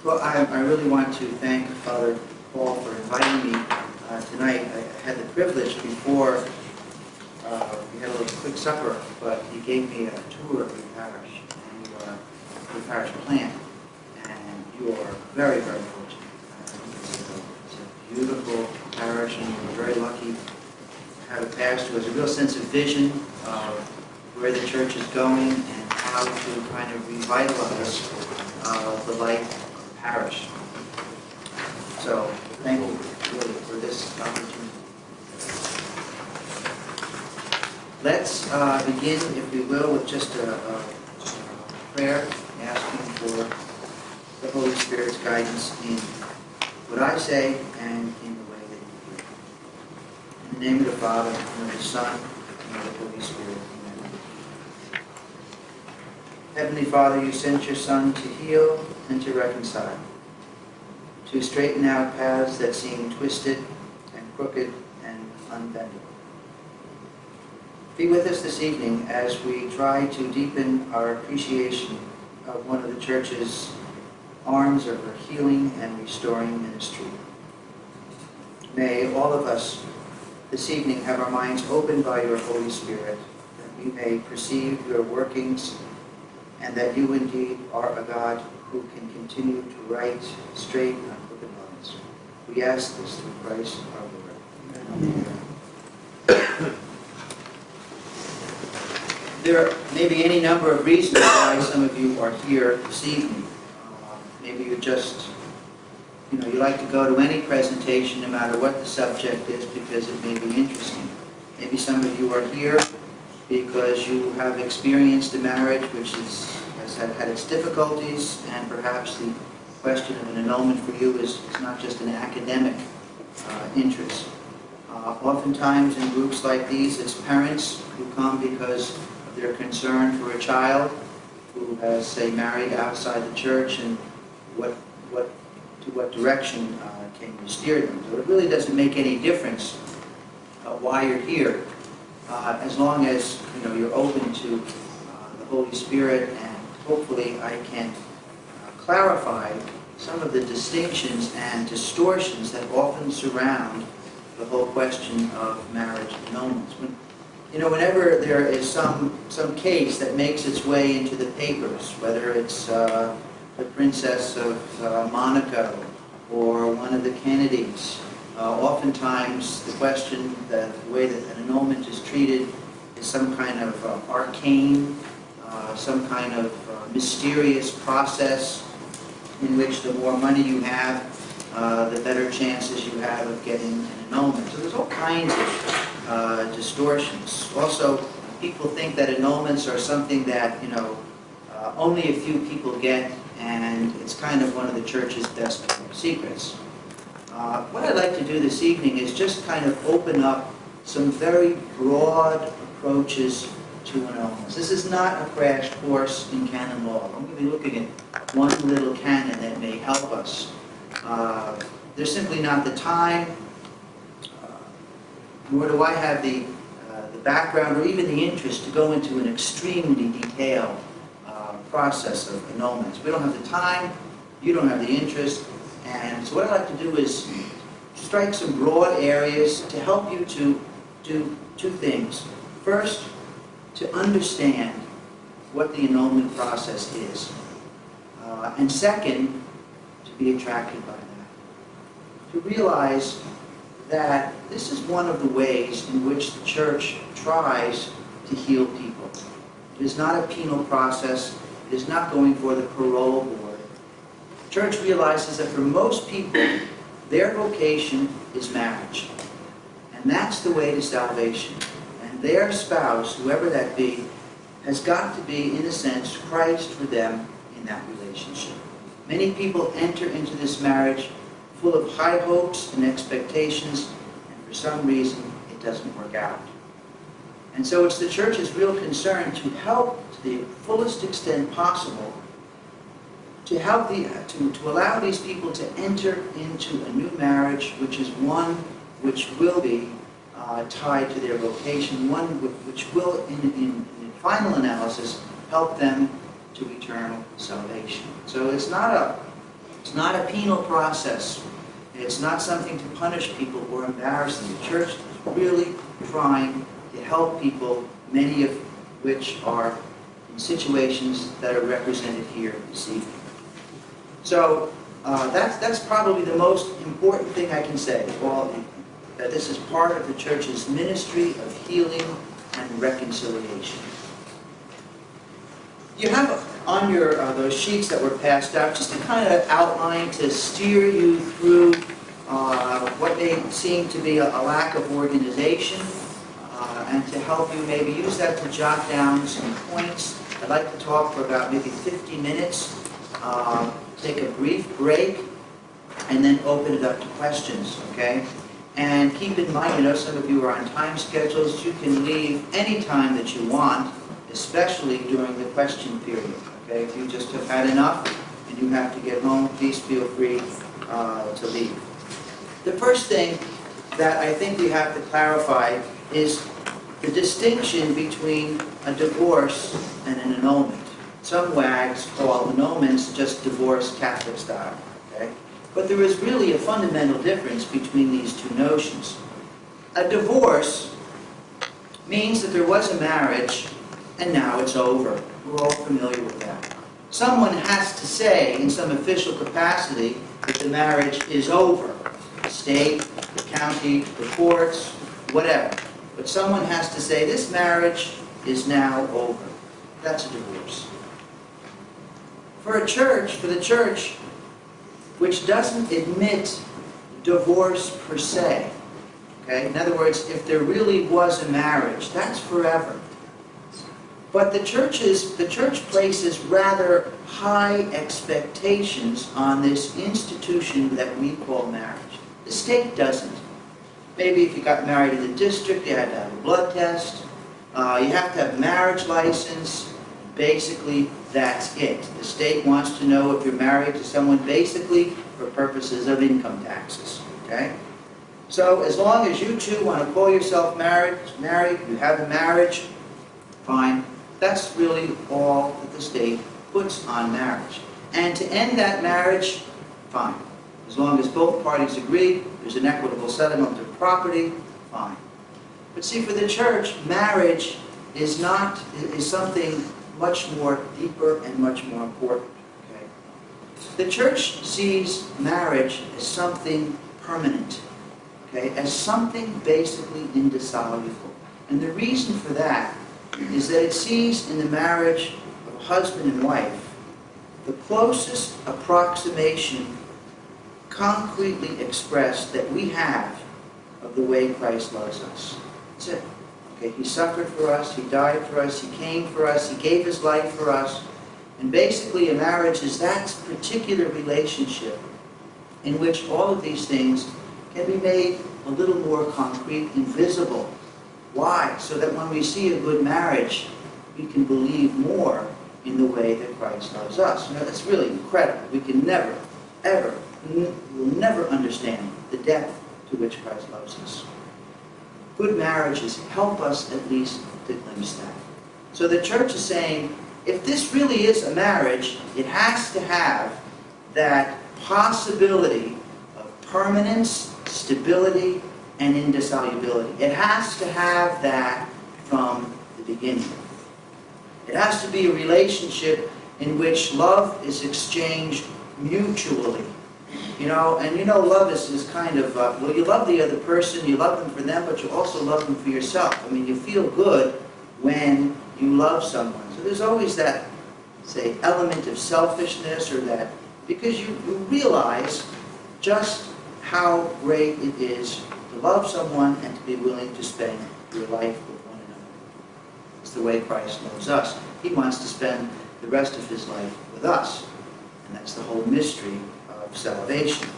Well, I really want to thank Father Paul for inviting me tonight. I had the privilege before we had a little quick supper, but he gave me a tour of the parish, and you are the parish plant, and you are very, very fortunate. It's a beautiful parish, and you're very lucky to have a pastor who has a real sense of vision of where the church is going and how to kind of revitalize the life of the parish. So, thank you really for this opportunity. Let's begin, if we will, with just a prayer, asking for the Holy Spirit's guidance in what I say and in the way that you hear. In the name of the Father, and of the Son, and of the Holy Spirit. Amen. Heavenly Father, you sent your Son to heal and to reconcile, to straighten out paths that seem twisted and crooked and unbendable. Be with us this evening as we try to deepen our appreciation of one of the Church's arms of her healing and restoring ministry. May all of us this evening have our minds opened by your Holy Spirit, that we may perceive your workings, and that you indeed are a God who can continue to right straight and crooked lines. We ask this through Christ our Lord. Amen. There may be any number of reasons why some of you are here this evening. Maybe you're just, you like to go to any presentation no matter what the subject is because it may be interesting. Maybe some of you are here because you have experienced a marriage which has had its difficulties, and perhaps the question of an annulment for you is not just an academic interest. Oftentimes in groups like these, it's parents who come because of their concern for a child who has, say, married outside the church, and what direction can you steer them. So it really doesn't make any difference why you're here, as long as you're open to the Holy Spirit, and hopefully I can clarify some of the distinctions and distortions that often surround the whole question of marriage annulments. Whenever there is some case that makes its way into the papers, whether it's the Princess of Monaco or one of the Kennedys, oftentimes the question, the way that an annulment is treated is some kind of arcane, some kind of mysterious process in which the more money you have, the better chances you have of getting an annulment. So there's all kinds of distortions. Also, people think that annulments are something that only a few people get, and it's kind of one of the Church's best secrets. What I'd like to do this evening is just kind of open up some very broad approaches to annulments. This is not a crash course in canon law. I'm going to be looking at one little canon that may help us. There's simply not the time, nor do I have the background or even the interest to go into an extremely detailed process of annulments. We don't have the time, you don't have the interest, and so what I'd like to do is strike some broad areas to help you to do two things. First, to understand what the annulment process is, and second, to be attracted by that. To realize that this is one of the ways in which the Church tries to heal people. It is not a penal process. It is not going for the parole board. The Church realizes that for most people, their vocation is marriage. And that's the way to salvation. And their spouse, whoever that be, has got to be, in a sense, Christ for them in that relationship. Many people enter into this marriage full of high hopes and expectations, and for some reason, it doesn't work out. And so it's the Church's real concern to help to the fullest extent possible, to help to allow these people to enter into a new marriage, which is one which will be tied to their vocation, one which will, in final analysis, help them to eternal salvation. So it's not It's not a penal process. It's not something to punish people or embarrass them. The church is really trying to help people, many of which are in situations that are represented here this evening. So that's probably the most important thing I can say to all of you, that this is part of the church's ministry of healing and reconciliation. You have on your those sheets that were passed out just a kind of outline to steer you through what may seem to be a lack of organization, and to help you maybe use that to jot down some points. I'd like to talk for about maybe 50 minutes, take a brief break, and then open it up to questions, okay? And keep in mind, some of you are on time schedules. You can leave any time that you want, especially during the question period, okay? If you just have had enough and you have to get home, please feel free to leave. The first thing that I think we have to clarify is the distinction between a divorce and an annulment. Some wags call annulments just divorce Catholic style, okay? But there is really a fundamental difference between these two notions. A divorce means that there was a marriage and now it's over. We're all familiar with that. Someone has to say in some official capacity that the marriage is over. The state, the county, the courts, whatever. But someone has to say this marriage is now over. That's a divorce. For the church, which doesn't admit divorce per se, okay? In other words, if there really was a marriage, that's forever. But the church places rather high expectations on this institution that we call marriage. The state doesn't. Maybe if you got married in the district, you had to have a blood test. You have to have a marriage license. Basically, that's it. The state wants to know if you're married to someone basically for purposes of income taxes. Okay? So as long as you two want to call yourself married, you have a marriage, fine. That's really all that the state puts on marriage. And to end that marriage, fine. As long as both parties agree, there's an equitable settlement of property, fine. But see, for the church, marriage is something much more deeper and much more important. Okay? The church sees marriage as something permanent, okay? As something basically indissoluble. And the reason for that is that it sees in the marriage of a husband and wife the closest approximation concretely expressed that we have of the way Christ loves us. That's it. Okay, He suffered for us, He died for us, He came for us, He gave His life for us. And basically a marriage is that particular relationship in which all of these things can be made a little more concrete and visible. Why? So that when we see a good marriage, we can believe more in the way that Christ loves us. That's really incredible. We can never, ever, we'll never understand the depth to which Christ loves us. Good marriages help us at least to glimpse that. So the church is saying, if this really is a marriage, it has to have that possibility of permanence, stability, and indissolubility. It has to have that from the beginning. It has to be a relationship in which love is exchanged mutually. Love is kind of, you love the other person, you love them for them, but you also love them for yourself. You feel good when you love someone. So there's always that, say, element of selfishness or that, because you realize just how great it is to love someone and to be willing to spend your life with one another. It's the way Christ loves us. He wants to spend the rest of His life with us. And that's the whole mystery of salvation.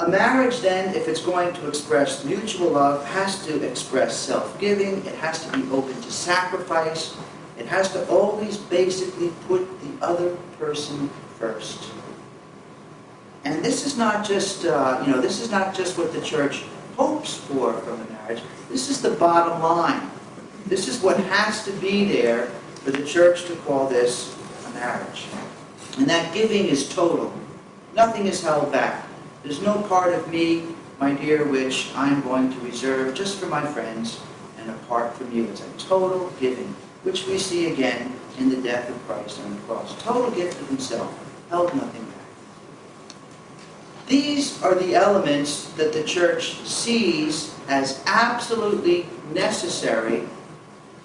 A marriage, then, if it's going to express mutual love, has to express self-giving. It has to be open to sacrifice. It has to always basically put the other person first. And this is not just, this is not just what the church hopes for from a marriage. This is the bottom line. This is what has to be there for the church to call this a marriage. And that giving is total. Nothing is held back. There's no part of me, my dear, which I'm going to reserve just for my friends and apart from you. It's a total giving, which we see again in the death of Christ on the cross. Total gift of himself, held nothing back. These are the elements that the church sees as absolutely necessary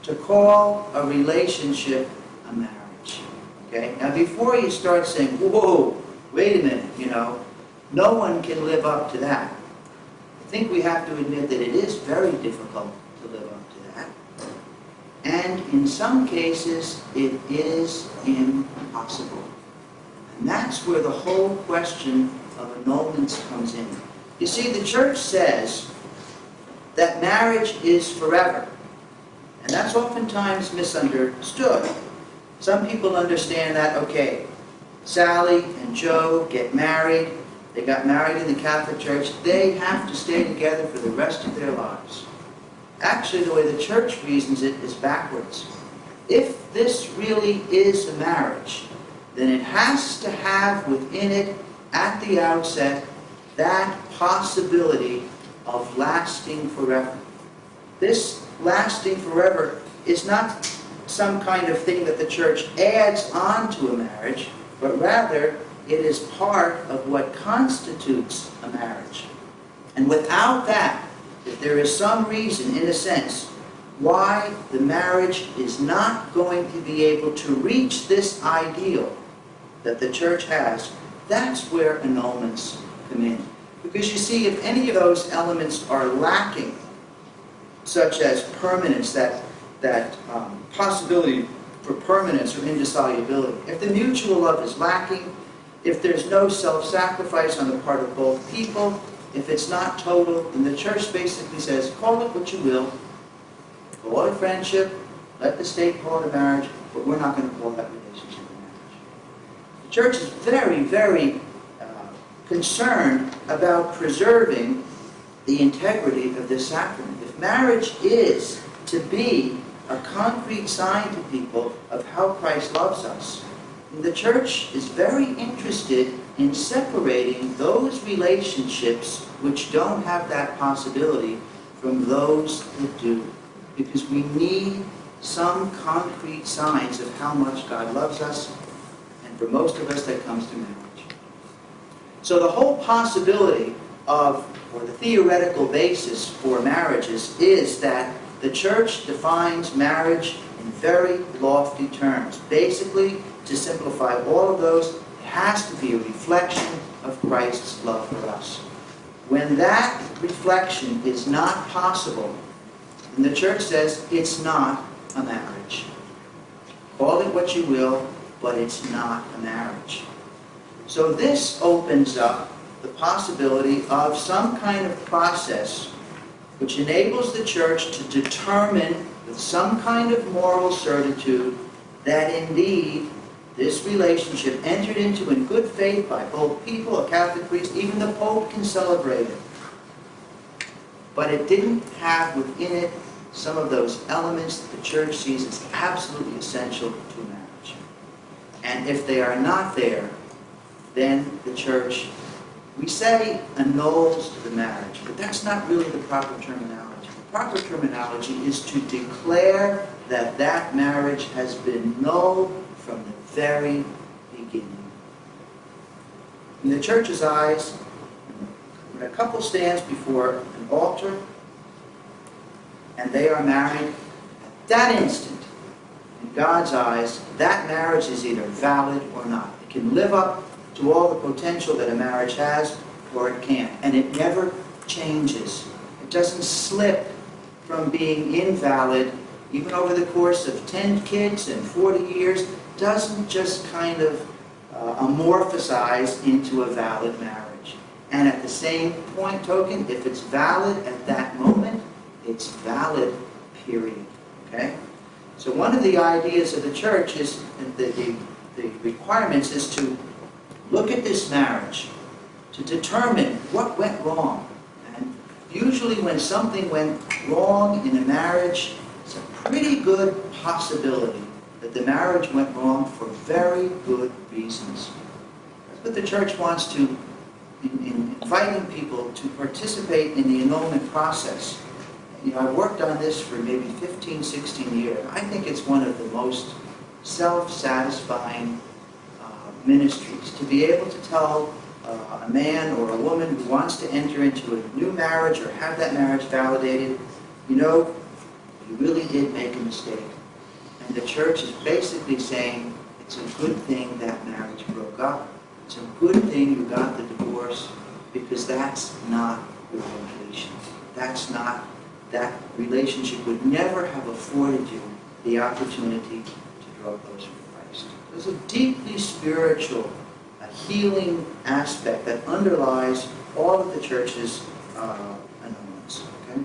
to call a relationship a marriage. Okay? Now before you start saying, whoa, wait a minute, no one can live up to that. I think we have to admit that it is very difficult to live up to that. And in some cases, it is impossible. And that's where the whole question of annulments comes in. You see, the church says that marriage is forever. And that's oftentimes misunderstood. Some people understand that, okay, Sally and Joe get married. They got married in the Catholic Church. They have to stay together for the rest of their lives. Actually, the way the church reasons it is backwards. If this really is a marriage, then it has to have within it, at the outset, that possibility of lasting forever. This lasting forever is not some kind of thing that the church adds on to a marriage, but rather it is part of what constitutes a marriage. And without that, if there is some reason, in a sense, why the marriage is not going to be able to reach this ideal that the church has, that's where annulments come in. Because you see, if any of those elements are lacking, such as permanence, that possibility for permanence or indissolubility, if the mutual love is lacking, if there's no self-sacrifice on the part of both people, if it's not total, then the church basically says, call it what you will, call it friendship, let the state call it a marriage, but we're not going to call that relationship a marriage. The church is very, very concerned about preserving the integrity of this sacrament. If marriage is to be a concrete sign to people of how Christ loves us, the church is very interested in separating those relationships which don't have that possibility from those that do. Because we need some concrete signs of how much God loves us, and for most of us that comes through marriage. So the whole possibility of, or the theoretical basis for marriages is that the church defines marriage in very lofty terms. Basically, to simplify all of those, it has to be a reflection of Christ's love for us. When that reflection is not possible, then the church says it's not a marriage. Call it what you will, but it's not a marriage. So this opens up the possibility of some kind of process which enables the church to determine with some kind of moral certitude that indeed this relationship entered into in good faith by both people, a Catholic priest, even the Pope can celebrate it. But it didn't have within it some of those elements that the church sees as absolutely essential to marriage. And if they are not there, then the church, we say, annuls the marriage, but that's not really the proper terminology. The proper terminology is to declare that that marriage has been null from the very beginning. In the church's eyes, when a couple stands before an altar and they are married, at that instant, in God's eyes, that marriage is either valid or not. It can live up to all the potential that a marriage has, or it can't. And it never changes. It doesn't slip from being invalid, even over the course of 10 kids and 40 years, doesn't just kind of amorphosize into a valid marriage. And at the same point token, if it's valid at that moment, it's valid, period. Okay? So one of the ideas of the church is, the requirements is to look at this marriage to determine what went wrong. And usually when something went wrong in a marriage, it's a pretty good possibility that the marriage went wrong for very good reasons. That's what the church wants to, in inviting people to participate in the annulment process. You know, I've worked on this for maybe 15, 16 years. I think it's one of the most self-satisfying ministries, to be able to tell a man or a woman who wants to enter into a new marriage or have that marriage validated, you know, you really did make a mistake. And the church is basically saying it's a good thing that marriage broke up. It's a good thing you got the divorce, because that's not your vocation. That relationship would never have afforded you the opportunity to draw closer to Christ. There's a deeply spiritual, a healing aspect that underlies all of the church's annulments. Okay?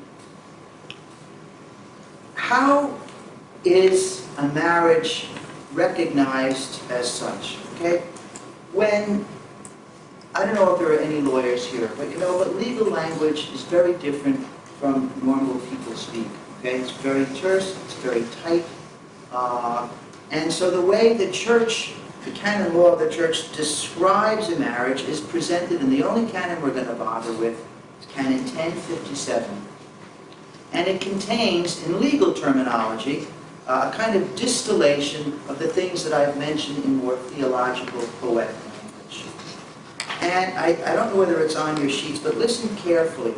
How is a marriage recognized as such? Okay? When, I don't know if there are any lawyers here, but you know, but legal language is very different from normal people speak. Okay? It's very terse, it's very tight. And so the way the church, the canon law of the church describes a marriage is presented, and the only canon we're going to bother with is canon 1057. And it contains, in legal terminology, a kind of distillation of the things that I've mentioned in more theological, poetic language. And I don't know whether it's on your sheets, but listen carefully,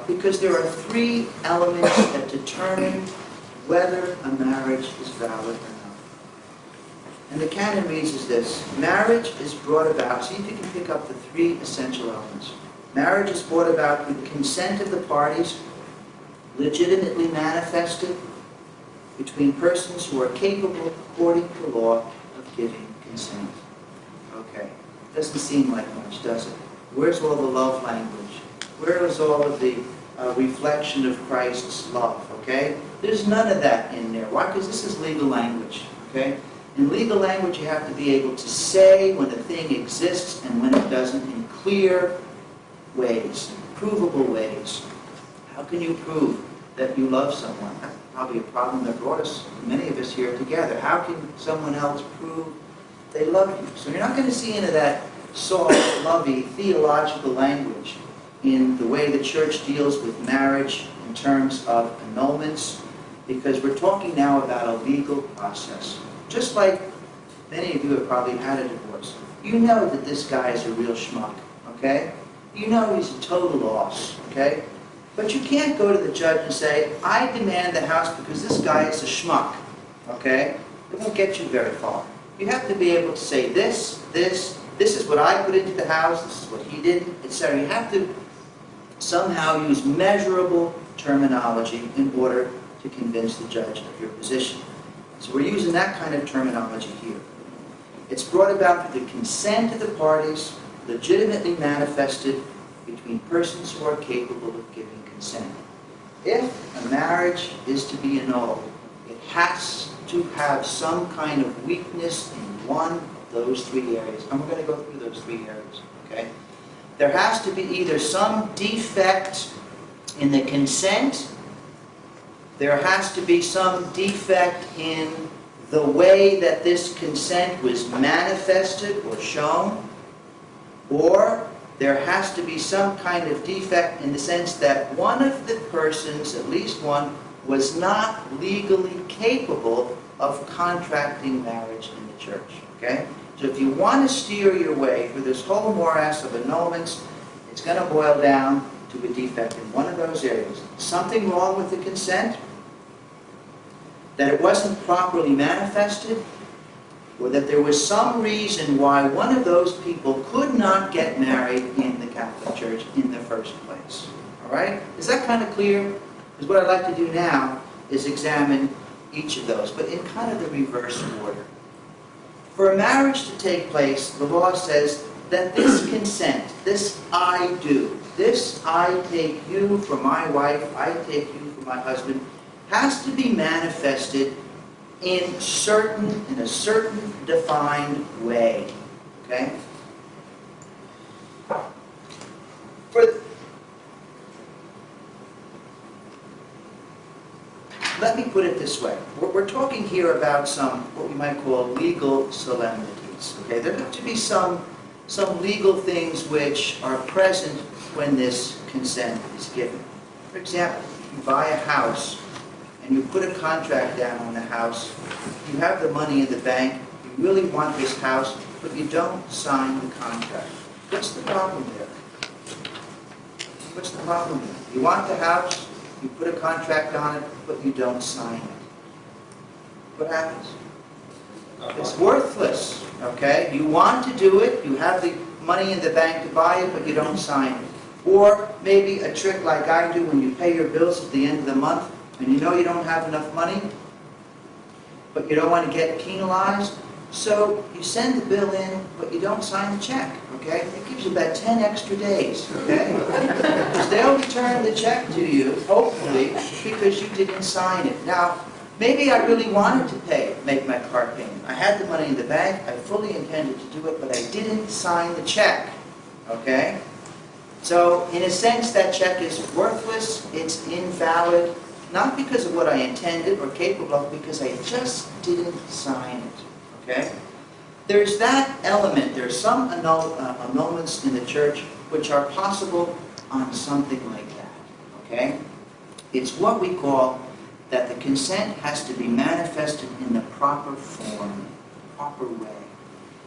because there are three elements that determine whether a marriage is valid or not. And the canon reads as this: marriage is brought about, see if you can pick up the three essential elements. Marriage is brought about with the consent of the parties, legitimately manifested between persons who are capable, according to law, of giving consent. Okay, doesn't seem like much, does it? Where's all the love language? Where is all of the reflection of Christ's love? Okay, there's none of that in there. Why? Because this is legal language. Okay, in legal language, you have to be able to say when a thing exists and when it doesn't in clear ways, provable ways. How can you prove that you love someone? That's probably a problem that brought us, many of us, here together. How can someone else prove they love you? So you're not going to see into that soft, lovey, theological language in the way the church deals with marriage in terms of annulments, because we're talking now about a legal process. Just like many of you have probably had a divorce. You know that this guy is a real schmuck, okay? You know he's a total loss, okay? But you can't go to the judge and say, I demand the house because this guy is a schmuck, okay? It won't get you very far. You have to be able to say this is what I put into the house, this is what he did, etc. You have to somehow use measurable terminology in order to convince the judge of your position. So we're using that kind of terminology here. It's brought about through the consent of the parties, legitimately manifested between persons who are capable of giving consent. If a marriage is to be annulled, it has to have some kind of weakness in one of those three areas. And we're going to go through those three areas, okay? There has to be either some defect in the consent, there has to be some defect in the way that this consent was manifested or shown, or there has to be some kind of defect in the sense that one of the persons, at least one, was not legally capable of contracting marriage in the church. Okay? So if you want to steer your way through this whole morass of annulments, it's going to boil down to a defect in one of those areas. Something wrong with the consent, that it wasn't properly manifested, or that there was some reason why one of those people could not get married in the Catholic Church in the first place. All right? Is that kind of clear? Because what I'd like to do now is examine each of those, but in kind of the reverse order. For a marriage to take place, the law says that this consent, this I do, this I take you for my wife, I take you for my husband, has to be manifested in a certain defined way. Okay? let me put it this way. We're talking here about some, what we might call legal solemnities. Okay, there have to be some legal things which are present when this consent is given. For example, if you buy a house and you put a contract down on the house, you have the money in the bank, you really want this house, but you don't sign the contract. What's the problem there? What's the problem there? You want the house, you put a contract on it, but you don't sign it. What happens? It's worthless, okay? You want to do it, you have the money in the bank to buy it, but you don't sign it. Or maybe a trick like I do when you pay your bills at the end of the month, and you know you don't have enough money, but you don't want to get penalized, so you send the bill in, but you don't sign the check, okay? It gives you about 10 extra days, okay? Because they'll return the check to you, hopefully, because you didn't sign it. Now, maybe I really wanted to make my car payment. I had the money in the bank, I fully intended to do it, but I didn't sign the check, okay? So, in a sense, that check is worthless, it's invalid, not because of what I intended or capable of, because I just didn't sign it. Okay? There's that element. There's some annulments in the church which are possible on something like that. Okay? It's what we call that the consent has to be manifested in the proper form, proper way.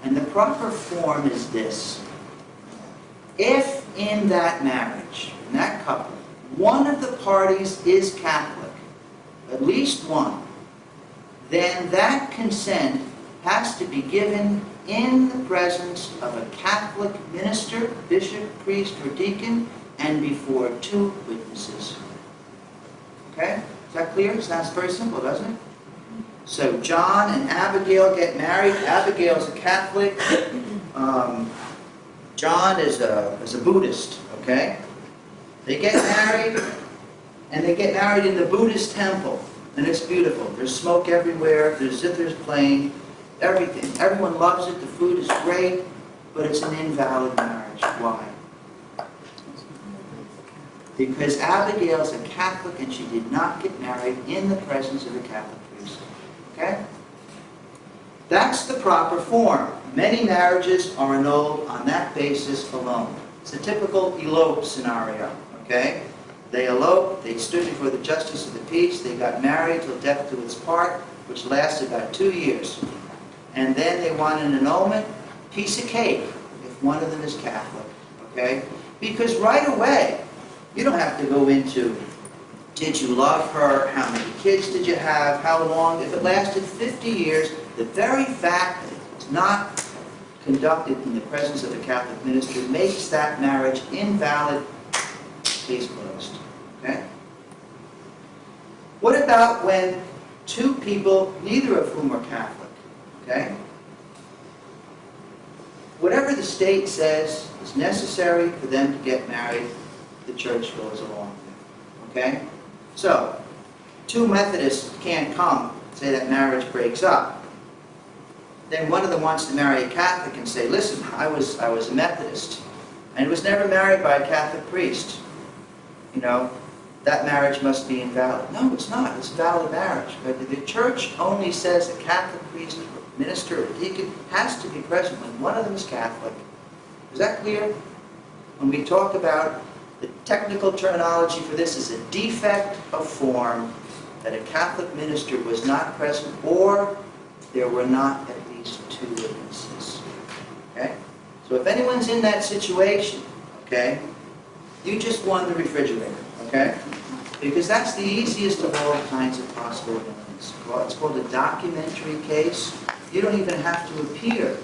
And the proper form is this. If in that marriage, in that couple, one of the parties is Catholic, at least one, then that consent has to be given in the presence of a Catholic minister, bishop, priest, or deacon, and before 2 witnesses. Okay? Is that clear? Sounds very simple, doesn't it? So John and Abigail get married. Abigail's a Catholic. John is a Buddhist. Okay? They get married, and they get married in the Buddhist temple. And it's beautiful. There's smoke everywhere. There's zithers playing. Everything. Everyone loves it. The food is great. But it's an invalid marriage. Why? Because Abigail's a Catholic and she did not get married in the presence of a Catholic priest. Okay? That's the proper form. Many marriages are annulled on that basis alone. It's a typical elope scenario. Okay? They eloped, they stood before the justice of the peace, they got married till death do its part, which lasted about 2 years. And then they want an annulment, piece of cake, if one of them is Catholic. Okay? Because right away, you don't have to go into, did you love her, how many kids did you have, how long, if it lasted 50 years, the very fact that it's not conducted in the presence of a Catholic minister makes that marriage invalid, case closed. Okay? What about when 2 people, neither of whom are Catholic? Okay? Whatever the state says is necessary for them to get married, the church goes along with. Okay? So, 2 Methodists can't come, say that marriage breaks up. Then one of them wants to marry a Catholic and say, listen, I was a Methodist and was never married by a Catholic priest. You know, that marriage must be invalid. No, it's not. It's a valid marriage. But the church only says a Catholic priest, or minister, or deacon has to be present when one of them is Catholic. Is that clear? When we talk about the technical terminology for this is a defect of form, that a Catholic minister was not present, or there were not at least 2 witnesses. Okay? So if anyone's in that situation, okay, you just won the refrigerator, okay? Because that's the easiest of all kinds of possible evidence. It's called a documentary case. You don't even have to appear,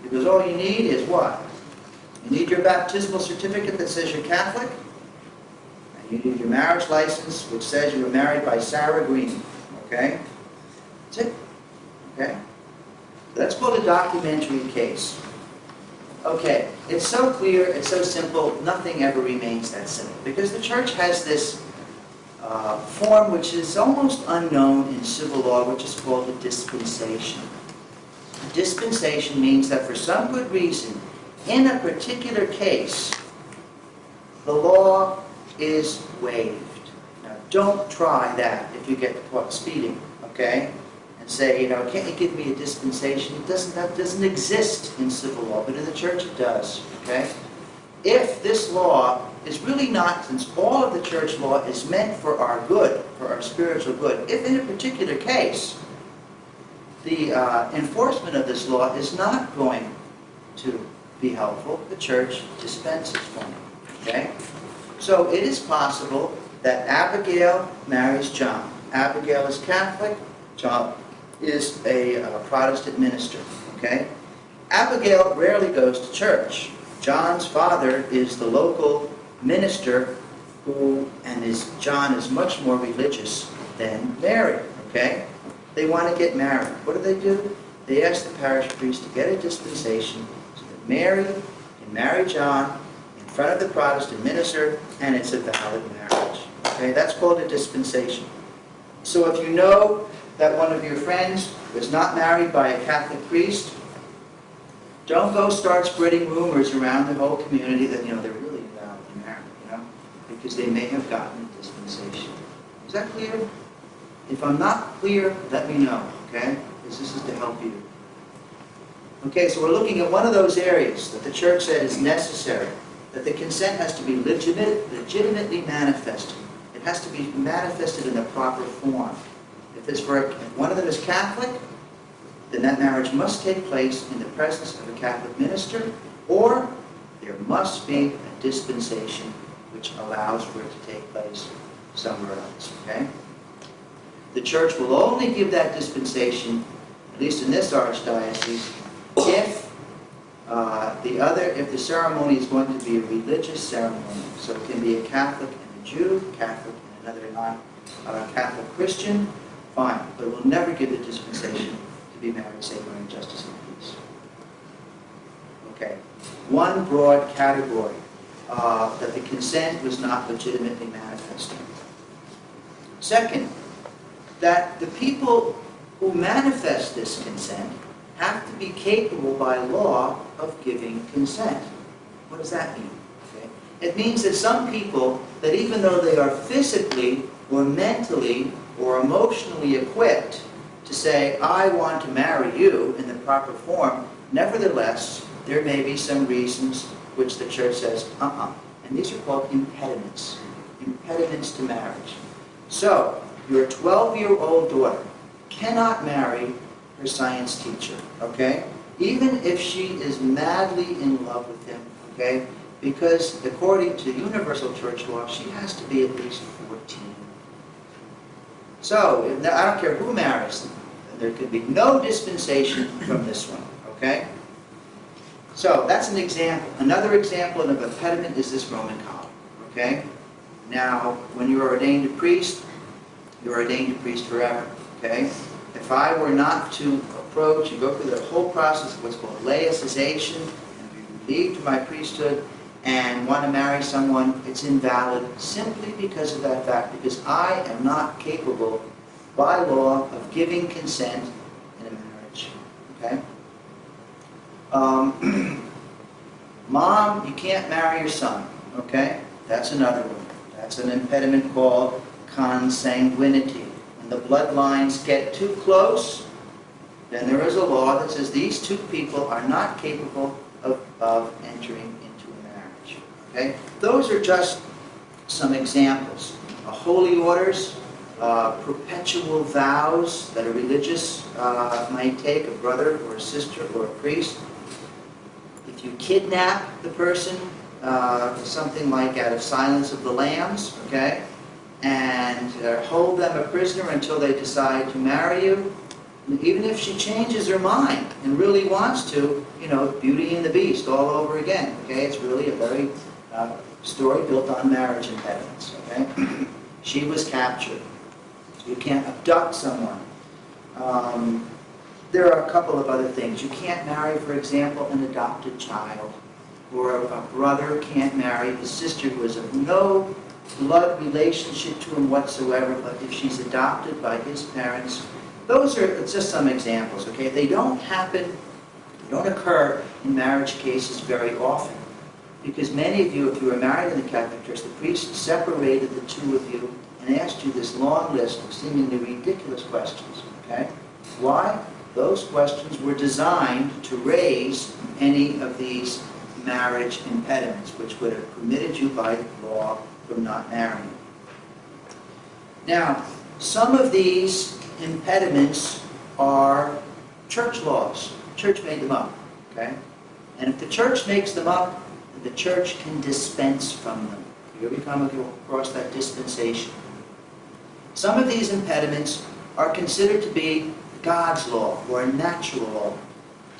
because all you need is what? You need your baptismal certificate that says you're Catholic, and you need your marriage license, which says you were married by Sarah Green, okay? That's it, okay? So that's called a documentary case. Okay, it's so clear, it's so simple, nothing ever remains that simple. Because the church has this form which is almost unknown in civil law, which is called a dispensation. A dispensation means that for some good reason, in a particular case, the law is waived. Now, don't try that if you get caught speeding, okay? And say, you know, can't you give me a dispensation? That doesn't exist in civil law, but in the church it does, okay? If this law is really not, since all of the church law is meant for our good, for our spiritual good, if in a particular case the enforcement of this law is not going to be helpful, the church dispenses from it, okay? So it is possible that Abigail marries John. Abigail is Catholic, John is a Protestant minister, okay? Abigail rarely goes to church. John's father is the local minister John is much more religious than Mary, okay? They want to get married. What do? They ask the parish priest to get a dispensation so that Mary can marry John in front of the Protestant minister, and it's a valid marriage. Okay, that's called a dispensation. So if you know that one of your friends was not married by a Catholic priest, don't go start spreading rumors around the whole community that, you know, they're really validly married, you know, because they may have gotten a dispensation. Is that clear? If I'm not clear, let me know, okay? Because this is to help you. Okay, so we're looking at one of those areas that the church said is necessary, that the consent has to be legitimately manifested. It has to be manifested in the proper form. If one of them is Catholic, then that marriage must take place in the presence of a Catholic minister, or there must be a dispensation which allows for it to take place somewhere else, okay? The church will only give that dispensation, at least in this archdiocese, if the ceremony is going to be a religious ceremony. So it can be a Catholic and a Jew, Catholic and another non-Catholic Christian, fine. But we'll never give the dispensation to be married, sacred, and justice and peace. Okay. One broad category, that the consent was not legitimately manifested. Second, that the people who manifest this consent have to be capable by law of giving consent. What does that mean? Okay. It means that some people, that even though they are physically or mentally or emotionally equipped to say, I want to marry you in the proper form, nevertheless, there may be some reasons which the church says, And these are called impediments. Impediments to marriage. So, your 12-year-old daughter cannot marry her science teacher, okay? Even if she is madly in love with him, okay? Because according to universal church law, she has to be at least 14. So, I don't care who marries them. There could be no dispensation from this one, okay? So, that's an example. Another example of an impediment is this Roman collar, okay? Now, when you're ordained a priest, you're ordained a priest forever, okay? If I were not to approach and go through the whole process of what's called laicization and be relieved of my priesthood and want to marry someone, it's invalid simply because of that fact, because I am not capable by law of giving consent in a marriage, okay? Mom, you can't marry your son, okay? That's another one. That's an impediment called consanguinity. When the bloodlines get too close, then there is a law that says these two people are not capable of entering into a marriage. Okay? Those are just some examples. Holy orders, perpetual vows that a religious might take, a brother or a sister or a priest. If you kidnap the person, something like out of Silence of the Lambs, okay, and hold them a prisoner until they decide to marry you, even if she changes her mind and really wants to, you know, Beauty and the Beast all over again, okay? It's really a very story built on marriage impediments, okay? She was captured. You can't abduct someone. There are a couple of other things. You can't marry, for example, an adopted child, or a brother can't marry his sister who is of no blood relationship to him whatsoever, but if she's adopted by his parents. Those are just some examples, okay? They don't happen, they don't occur in marriage cases very often. Because many of you, if you were married in the Catholic Church, the priest separated the two of you and asked you this long list of seemingly ridiculous questions. Okay? Why? Those questions were designed to raise any of these marriage impediments, which would have permitted you by law from not marrying. Now, some of these impediments are church laws. The church made them up. Okay? And if the church makes them up, the church can dispense from them. You ever come across that dispensation? Some of these impediments are considered to be God's law or natural law,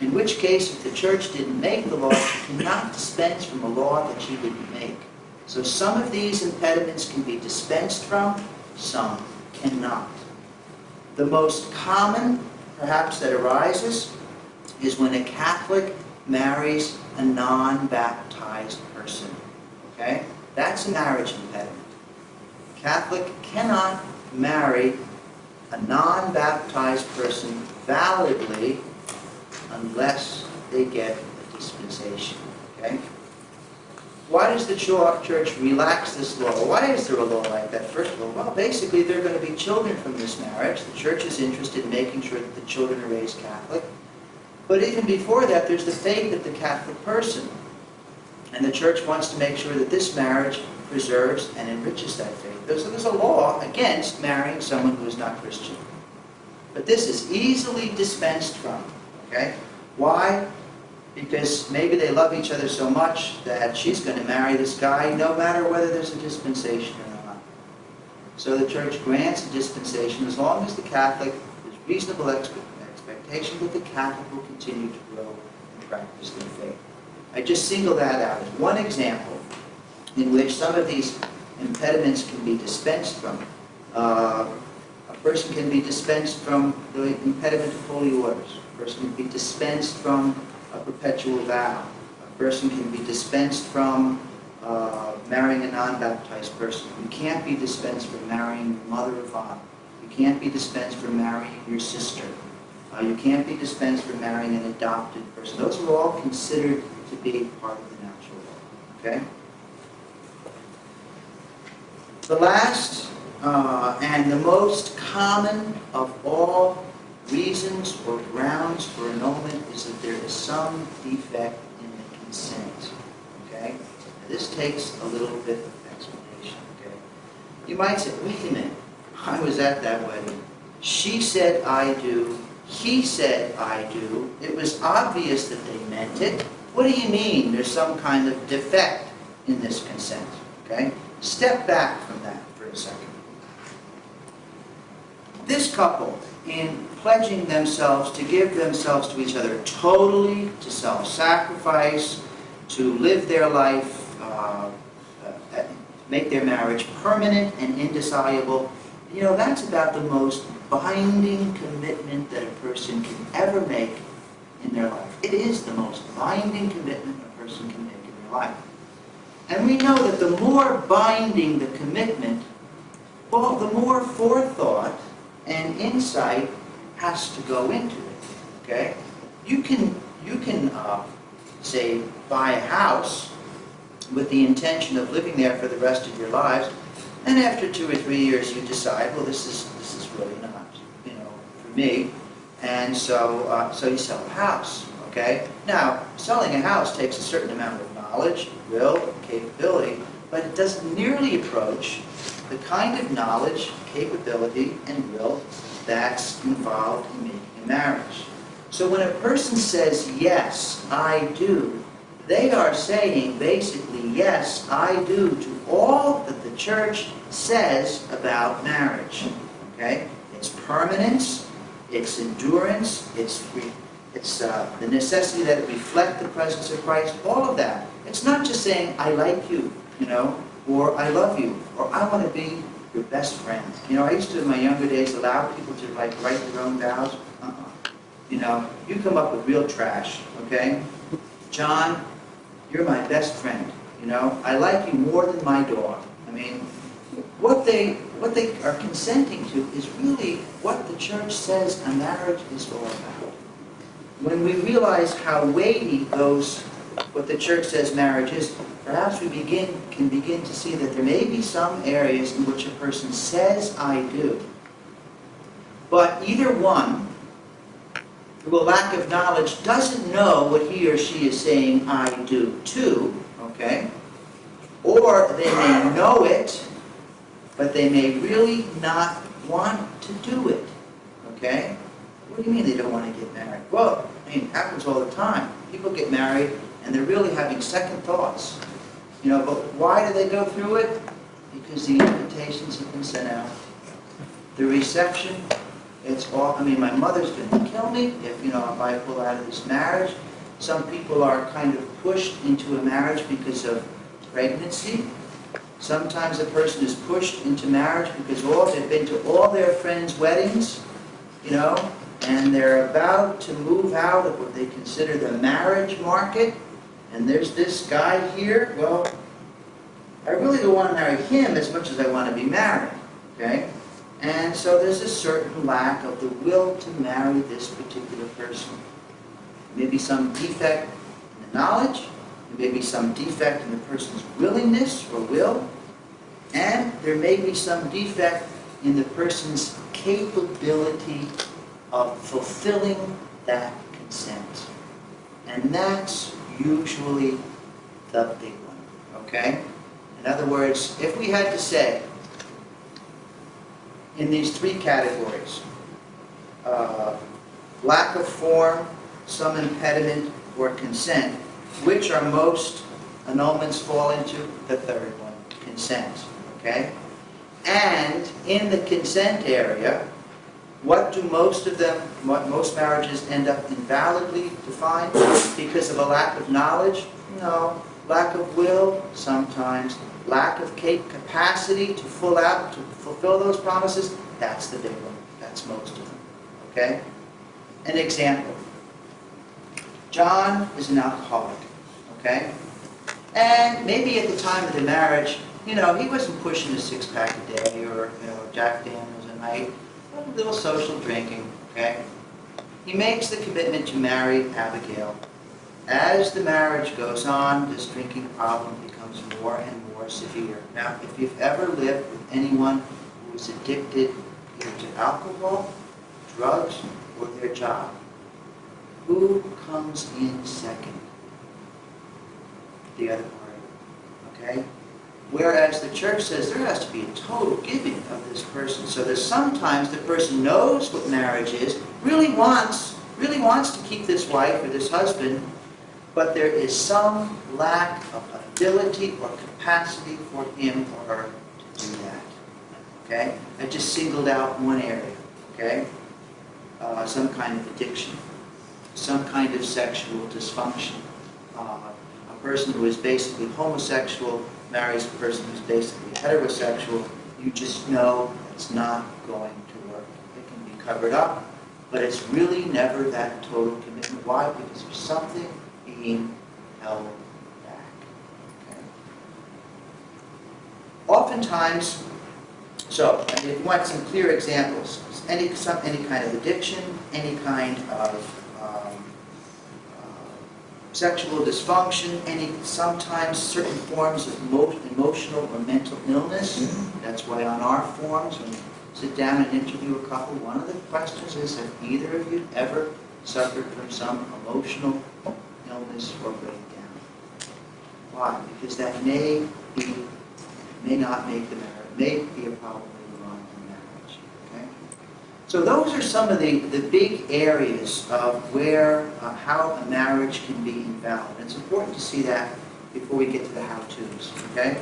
in which case, if the church didn't make the law, she cannot dispense from a law that she didn't make. So some of these impediments can be dispensed from, some cannot. The most common, perhaps, that arises is when a Catholic marries a non-baptized person. Okay? That's a marriage impediment. A Catholic cannot marry a non-baptized person validly unless they get a dispensation. Okay? Why does the church relax this law? Why is there a law like that? First of all, well, basically there are going to be children from this marriage. The church is interested in making sure that the children are raised Catholic. But even before that, there's the faith of the Catholic person. And the church wants to make sure that this marriage preserves and enriches that faith. So there's a law against marrying someone who is not Christian. But this is easily dispensed from. Okay? Why? Because maybe they love each other so much that she's going to marry this guy no matter whether there's a dispensation or not. So the church grants a dispensation as long as the Catholic, there's reasonable expectation that the Catholic will continue to grow and practice their faith. I just single that out as one example in which some of these impediments can be dispensed from. A person can be dispensed from the impediment of holy orders. A person can be dispensed from a perpetual vow. A person can be dispensed from marrying a non-baptized person. You can't be dispensed from marrying your mother or father. You can't be dispensed from marrying your sister. You can't be dispensed from marrying an adopted person. Those are all considered to be part of the natural law. Okay? The last and the most common of all reasons or grounds for annulment is that there is some defect in the consent. Okay? Now, this takes a little bit of explanation. Okay? You might say, wait a minute, I was at that wedding. She said I do. He said I do. It was obvious that they meant it. What do you mean there's some kind of defect in this consent? Okay? Step back from that for a second. This couple, in pledging themselves to give themselves to each other totally, to self-sacrifice, to live their life, make their marriage permanent and indissoluble, you know, that's about the most binding commitment that a person can ever make in their life. It is the most binding commitment a person can make in their life. And we know that the more binding the commitment, well, the more forethought and insight has to go into it. Okay? You can say, buy a house with the intention of living there for the rest of your lives, and after 2 or 3 years you decide, well, this is really not, for me, and so you sell a house. Okay? Now, selling a house takes a certain amount of knowledge, will, capability, but it doesn't nearly approach the kind of knowledge, capability, and will that's involved in making a marriage. So when a person says, yes, I do, they are saying basically, yes, I do to all that the church says about marriage. Okay? Its permanence, its endurance, its the necessity that it reflect the presence of Christ, all of that. It's not just saying, I like you, or I love you, or I want to be your best friend. I used to, in my younger days, allow people to write their own vows. You come up with real trash, okay? John, you're my best friend, I like you more than my dog. I mean, what they are consenting to is really what the church says a marriage is all about. When we realize how weighty what the church says marriage is, perhaps we can begin to see that there may be some areas in which a person says, I do. But either one, through a lack of knowledge, doesn't know what he or she is saying, I do to, okay? Or they may know it, but they may really not want to do it, okay? What do you mean they don't want to get married? Well, I mean, it happens all the time. People get married and they're really having second thoughts. You know, but why do they go through it? Because the invitations have been sent out. The reception, it's all, I mean, my mother's going to kill me if I pull out of this marriage. Some people are kind of pushed into a marriage because of pregnancy. Sometimes a person is pushed into marriage because they've been to all their friends' weddings, and they're about to move out of what they consider the marriage market. And there's this guy here, well, I really don't want to marry him as much as I want to be married, okay? And so there's a certain lack of the will to marry this particular person. Maybe some defect in the knowledge, maybe some defect in the person's willingness or will, and there may be some defect in the person's capability of fulfilling that consent. And that's usually the big one, okay? In other words, if we had to say, in these three categories, lack of form, some impediment, or consent, which are most annulments fall into? The third one, consent, okay? And in the consent area, what do most marriages end up invalidly defined? Because of a lack of knowledge? No. Lack of will? Sometimes. Lack of capacity to fulfill those promises? That's the big one. That's most of them. Okay? An example. John is an alcoholic. Okay? And maybe at the time of the marriage, he wasn't pushing a six-pack a day or, Jack Daniels a night. A little social drinking, okay? He makes the commitment to marry Abigail. As the marriage goes on, this drinking problem becomes more and more severe. Now, if you've ever lived with anyone who is addicted either to alcohol, drugs, or their job, who comes in second? The other party, okay? Whereas the church says there has to be a total giving of this person. So that sometimes the person knows what marriage is, really wants to keep this wife or this husband, but there is some lack of ability or capacity for him or her to do that. Okay? I just singled out one area. Okay? Some kind of addiction, some kind of sexual dysfunction. A person who is basically homosexual marries a person who's basically heterosexual, you just know it's not going to work. It can be covered up, but it's really never that total commitment. Why? Because there's something being held back. Okay? Oftentimes, if you want some clear examples, any kind of addiction, any kind of sexual dysfunction, sometimes certain forms of emotional or mental illness. That's why on our forms, when we sit down and interview a couple, one of the questions is, have either of you ever suffered from some emotional illness or breakdown? Why? Because that may not make the marriage, may be a problem later on in the marriage. Okay? So those are some of the big areas of where, how a marriage can be invalid. It's important to see that before we get to the how-tos, okay?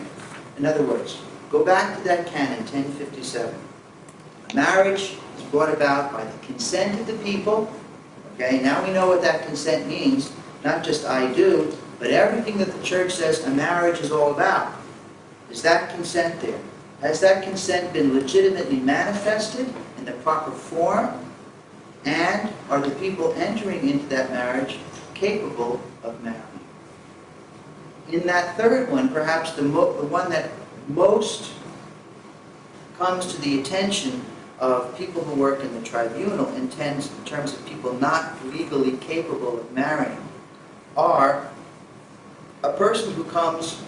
In other words, go back to that canon, 1057. Marriage is brought about by the consent of the people, okay? Now we know what that consent means, not just I do, but everything that the church says a marriage is all about. Is that consent there? Has that consent been legitimately manifested in the proper form? And are the people entering into that marriage capable of marrying? In that third one, perhaps the one that most comes to the attention of people who work in the tribunal in terms of people not legally capable of marrying, are a person who comes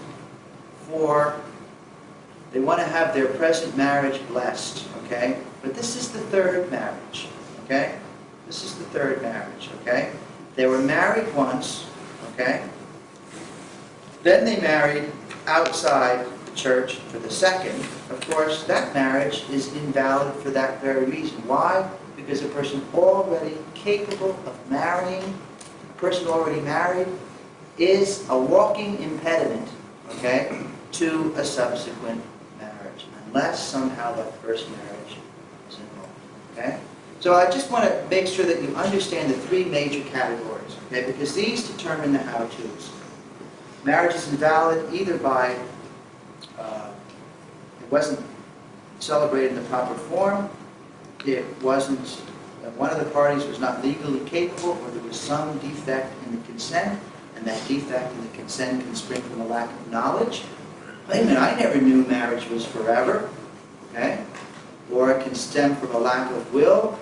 they want to have their present marriage blessed, okay? But this is the third marriage, okay? This is the third marriage, okay? They were married once, okay? Then they married outside the church for the second. Of course, that marriage is invalid for that very reason. Why? Because a person already capable of marrying, a person already married, is a walking impediment, okay, to a subsequent marriage, unless somehow that first marriage is involved, okay? So I just want to make sure that you understand the three major categories, okay, because these determine the how-tos. Marriage is invalid either by it wasn't celebrated in the proper form, it wasn't, one of the parties was not legally capable, or there was some defect in the consent, and that defect in the consent can spring from a lack of knowledge. Wait a minute, I never knew marriage was forever, okay? Or it can stem from a lack of will.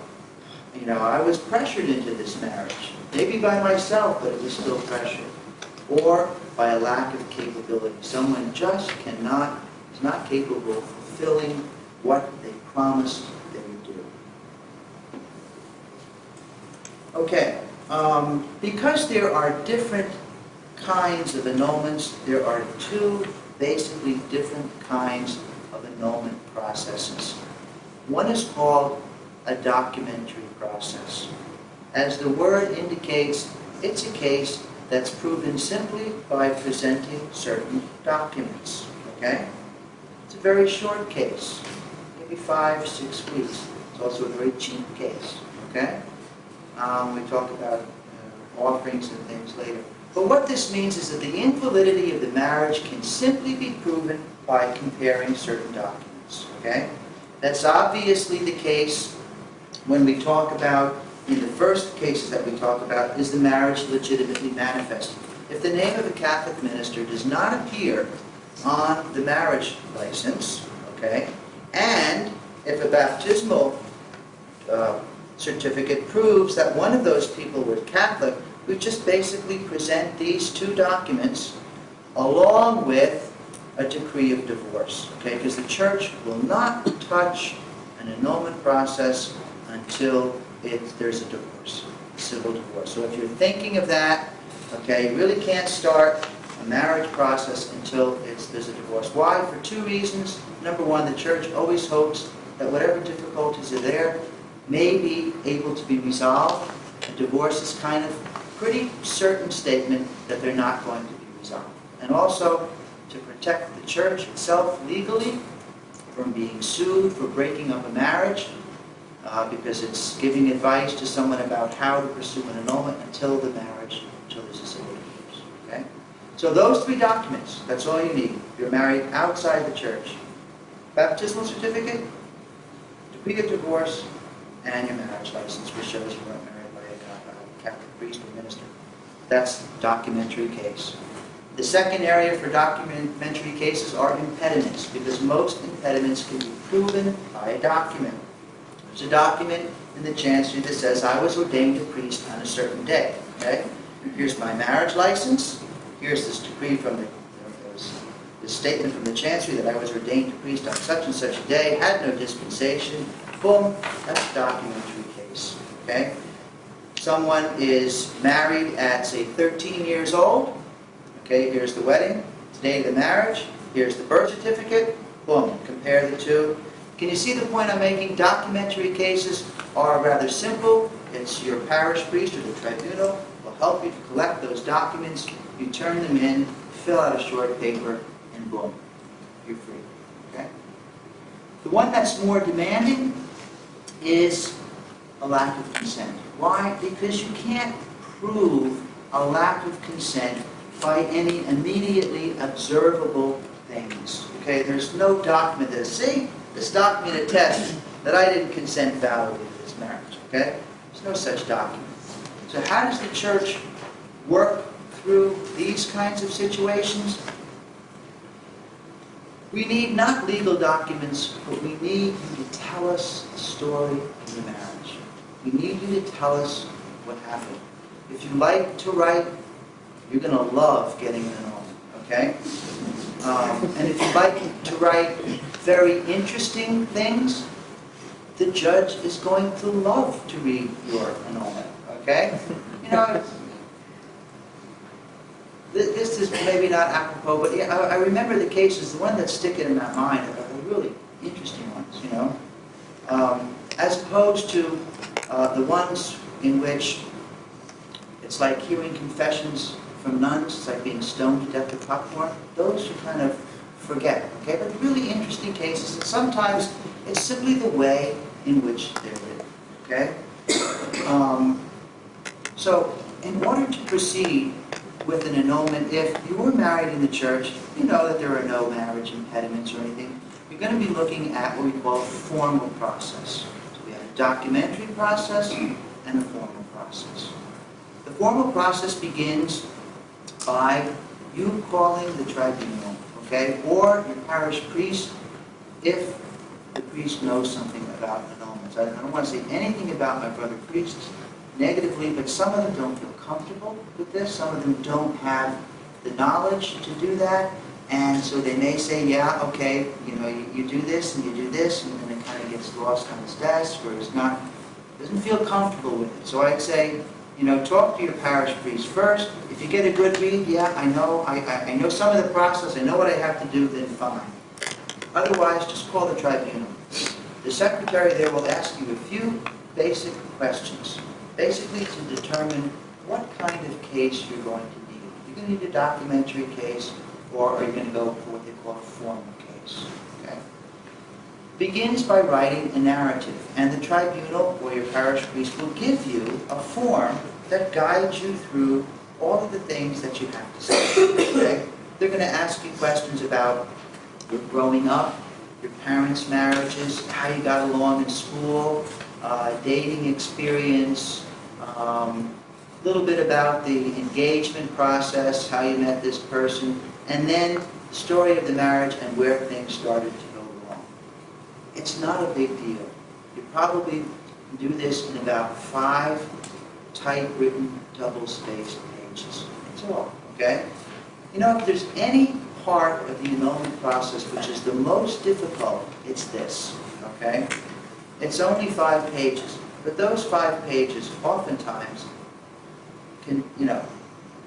You know, I was pressured into this marriage, maybe by myself, but it was still pressure. Or by a lack of capability. Someone just is not capable of fulfilling what they promised they would do. Okay, because there are different kinds of annulments, there are two basically different kinds of annulment processes. One is called a documentary process. As the word indicates, it's a case that's proven simply by presenting certain documents, okay? It's a very short case, maybe 5-6 weeks. It's also a very cheap case, okay? We talk about offerings and things later. But what this means is that the invalidity of the marriage can simply be proven by comparing certain documents, okay? That's obviously the case when we talk about, in the first cases that we talk about, is the marriage legitimately manifested. If the name of a Catholic minister does not appear on the marriage license, okay, and if a baptismal certificate proves that one of those people was Catholic, we just basically present these two documents along with a decree of divorce, okay, because the church will not touch an annulment process until there's a divorce, a civil divorce. So if you're thinking of that, okay, you really can't start a marriage process until there's a divorce. Why? For two reasons. Number one, the church always hopes that whatever difficulties are there may be able to be resolved. A divorce is kind of pretty certain statement that they're not going to be resolved. And also to protect the church itself legally from being sued for breaking up a marriage, because it's giving advice to someone about how to pursue an annulment until the marriage, until there's a civil divorce. Okay? So those three documents, that's all you need. You're married outside the church. Baptismal certificate, decree of divorce, and your marriage license, which shows you weren't married by a Catholic priest or minister. That's documentary case. The second area for documentary cases are impediments, because most impediments can be proven by a document. There's a document in the chancery that says I was ordained a priest on a certain day. Okay? Here's my marriage license. Here's this decree from this statement from the chancery that I was ordained a priest on such and such a day, had no dispensation. Boom, that's a documentary case. Okay? Someone is married at, say, 13 years old. Okay, here's the wedding, it's the day of the marriage, here's the birth certificate. Boom, compare the two. Can you see the point I'm making? Documentary cases are rather simple. It's your parish priest or the tribunal will help you to collect those documents. You turn them in, fill out a short paper, and boom, you're free. Okay? The one that's more demanding is a lack of consent. Why? Because you can't prove a lack of consent by any immediately observable things. Okay? There's no document that says, see, this document attests that I didn't consent validly to this marriage. Okay? There's no such document. So how does the church work through these kinds of situations? We need not legal documents, but we need you to tell us the story of the marriage. We need you to tell us what happened. If you like to write, you're going to love getting an annulment. okay? And if you'd like to write very interesting things, the judge is going to love to read your annulment, okay? You know, this is maybe not apropos, but yeah, I remember the cases, the one that's sticking in my mind are the really interesting ones, you know? As opposed to the ones in which it's like hearing confessions from nuns, it's like being stoned to death with popcorn. Those you kind of forget, okay? But the really interesting cases, and sometimes it's simply the way in which they're written, okay? So, in order to proceed with an annulment, if you were married in the church, you know that there are no marriage impediments or anything. You're going to be looking at what we call a formal process. So we have a documentary process and a formal process. The formal process begins by you calling the tribunal, okay, or your parish priest, if the priest knows something about annulments. I don't want to say anything about my brother priests negatively, but some of them don't feel comfortable with this. Some of them don't have the knowledge to do that, and so they may say, yeah, okay, you know, you do this and you do this, and then it kind of gets lost on his desk, or doesn't feel comfortable with it. So I'd say, you know, talk to your parish priest first. If you get a good read, yeah, I know some of the process, I know what I have to do, then fine. Otherwise, just call the tribunal. The secretary there will ask you a few basic questions, basically to determine what kind of case you're going to need. You're going to need a documentary case, or are you going to go for what they call a formal case? Okay? Begins by writing a narrative, and the tribunal or your parish priest will give you a form that guides you through all of the things that you have to say. Okay? They're going to ask you questions about your growing up, your parents' marriages, how you got along in school, dating experience, a little bit about the engagement process, how you met this person, and then the story of the marriage and where things started to go wrong. It's not a big deal. You probably do this in about 5 typewritten, double-spaced pages. That's all, okay? You know, if there's any part of the annulment process which is the most difficult, it's this, okay? It's only 5 pages, but those 5 pages oftentimes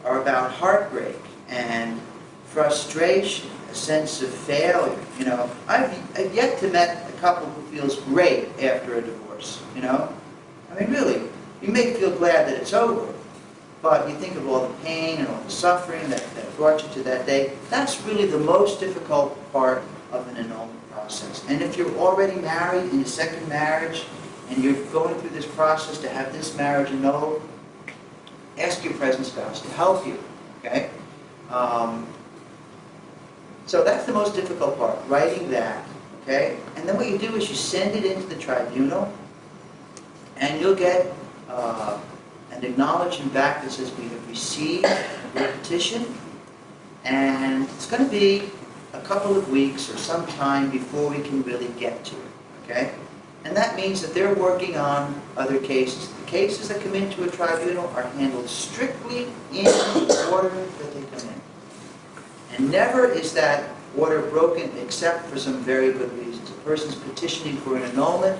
are about heartbreak and frustration, a sense of failure. You know, I've yet to met a couple who feels great after a divorce. You know, I mean, really, you may feel glad that it's over, but you think of all the pain and all the suffering that brought you to that day. That's really the most difficult part of an annulment process. And if you're already married in a second marriage and you're going through this process to have this marriage annulled, ask your present spouse to help you, okay? So that's the most difficult part, writing that, okay? And then what you do is you send it into the tribunal, and you'll get an acknowledgement back that says we have received your petition, and it's going to be a couple of weeks or some time before we can really get to it, okay? And that means that they're working on other cases. The cases that come into a tribunal are handled strictly in the order that they come in. And never is that order broken except for some very good reasons. A person's petitioning for an annulment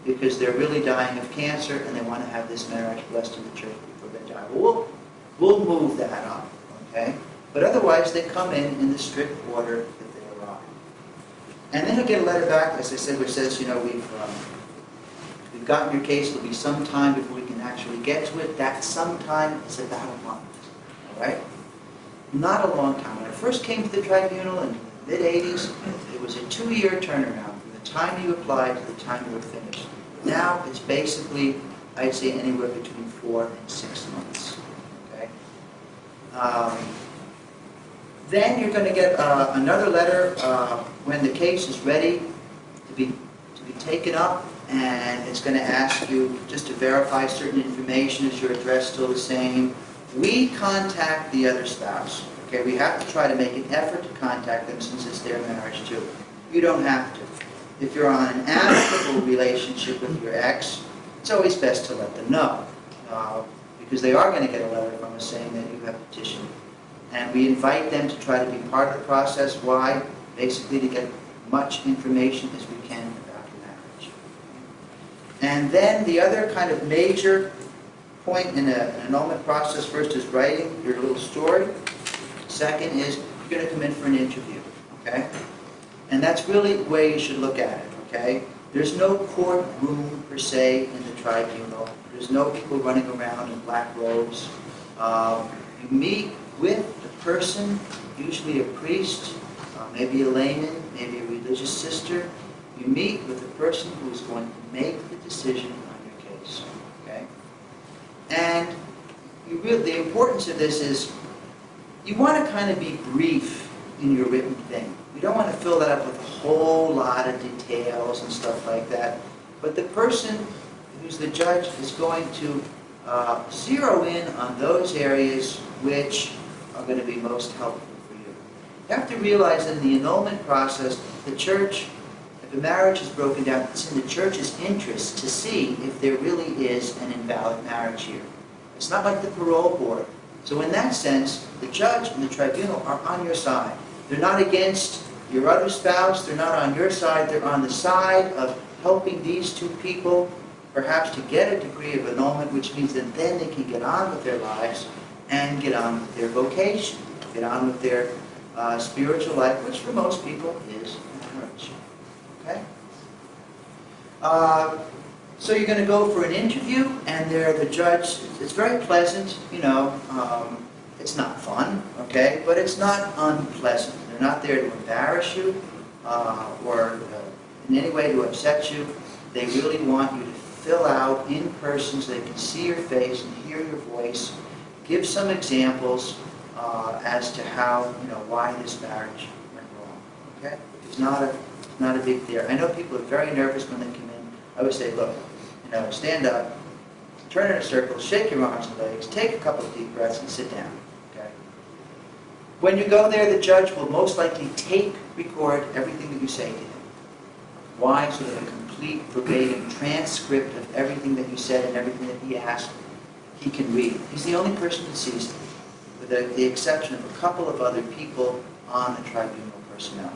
because they're really dying of cancer and they want to have this marriage blessed in the church before they die. Well, we'll move that up, okay? But otherwise, they come in the strict order that they arrive. And then you'll get a letter back, as I said, which says, you know, we've gotten your case. It'll be some time before we can actually get to it. That sometime is about a month, all right? Not a long time. When I first came to the tribunal in the mid-'80s, it was a 2-year turnaround from the time you applied to the time you were finished. Now it's basically, I'd say, anywhere between 4 and 6 months. Okay. Then you're going to get another letter when the case is ready to be taken up, and it's going to ask you just to verify certain information. Is your address still the same? We contact the other spouse. Okay, we have to try to make an effort to contact them since it's their marriage too. You don't have to. If you're on an amicable relationship with your ex, it's always best to let them know, because they are going to get a letter from us saying that you have petitioned And we invite them to try to be part of the process. Why? Basically to get much information as we can about the marriage. And then the other kind of major point in an annulment process, first is writing your little story. Second is you're going to come in for an interview, okay? And that's really the way you should look at it, okay? There's no courtroom per se in the tribunal. There's no people running around in black robes. You meet with the person, usually a priest, maybe a layman, maybe a religious sister. You meet with the person who is going to make the decision on your case, okay? And the importance of this is you want to kind of be brief in your written thing. You don't want to fill that up with a whole lot of details and stuff like that. But the person who's the judge is going to zero in on those areas which are going to be most helpful for you. You have to realize that in the annulment process, the church, if a marriage is broken down, it's in the church's interest to see if there really is an invalid marriage here. It's not like the parole board. So in that sense, the judge and the tribunal are on your side. They're not against your other spouse. They're not on your side. They're on the side of helping these two people perhaps to get a degree of annulment, which means that then they can get on with their lives and get on with their vocation, get on with their spiritual life, which for most people is marriage. Okay? So you're going to go for an interview, and the judge, it's very pleasant, you know, it's not fun, okay, but it's not unpleasant. They're not there to embarrass you or in any way to upset you. They really want you to fill out in person so they can see your face and hear your voice. Give some examples as to how, why this marriage went wrong, okay? It's not a big deal. I know people are very nervous when they come in. I would say, look, stand up, turn in a circle, shake your arms and legs, take a couple of deep breaths and sit down, okay? When you go there, the judge will most likely record everything that you say to him. Why? So that a complete verbatim transcript of everything that you said and everything that he asked, he can read. He's the only person that sees it, with the exception of a couple of other people on the tribunal personnel.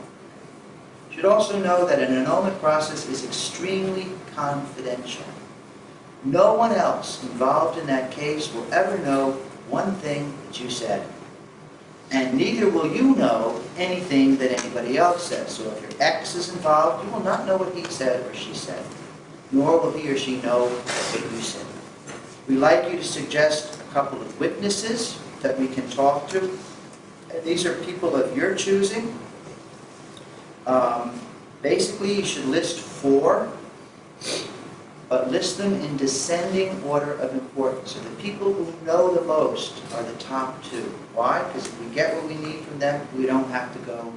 You should also know that an annulment process is extremely confidential. No one else involved in that case will ever know one thing that you said. And neither will you know anything that anybody else says. So if your ex is involved, you will not know what he said or she said. Nor will he or she know what you said. We'd like you to suggest a couple of witnesses that we can talk to. And these are people of your choosing. Basically, you should list 4, but list them in descending order of importance. So the people who know the most are the top 2. Why? Because if we get what we need from them, we don't have to go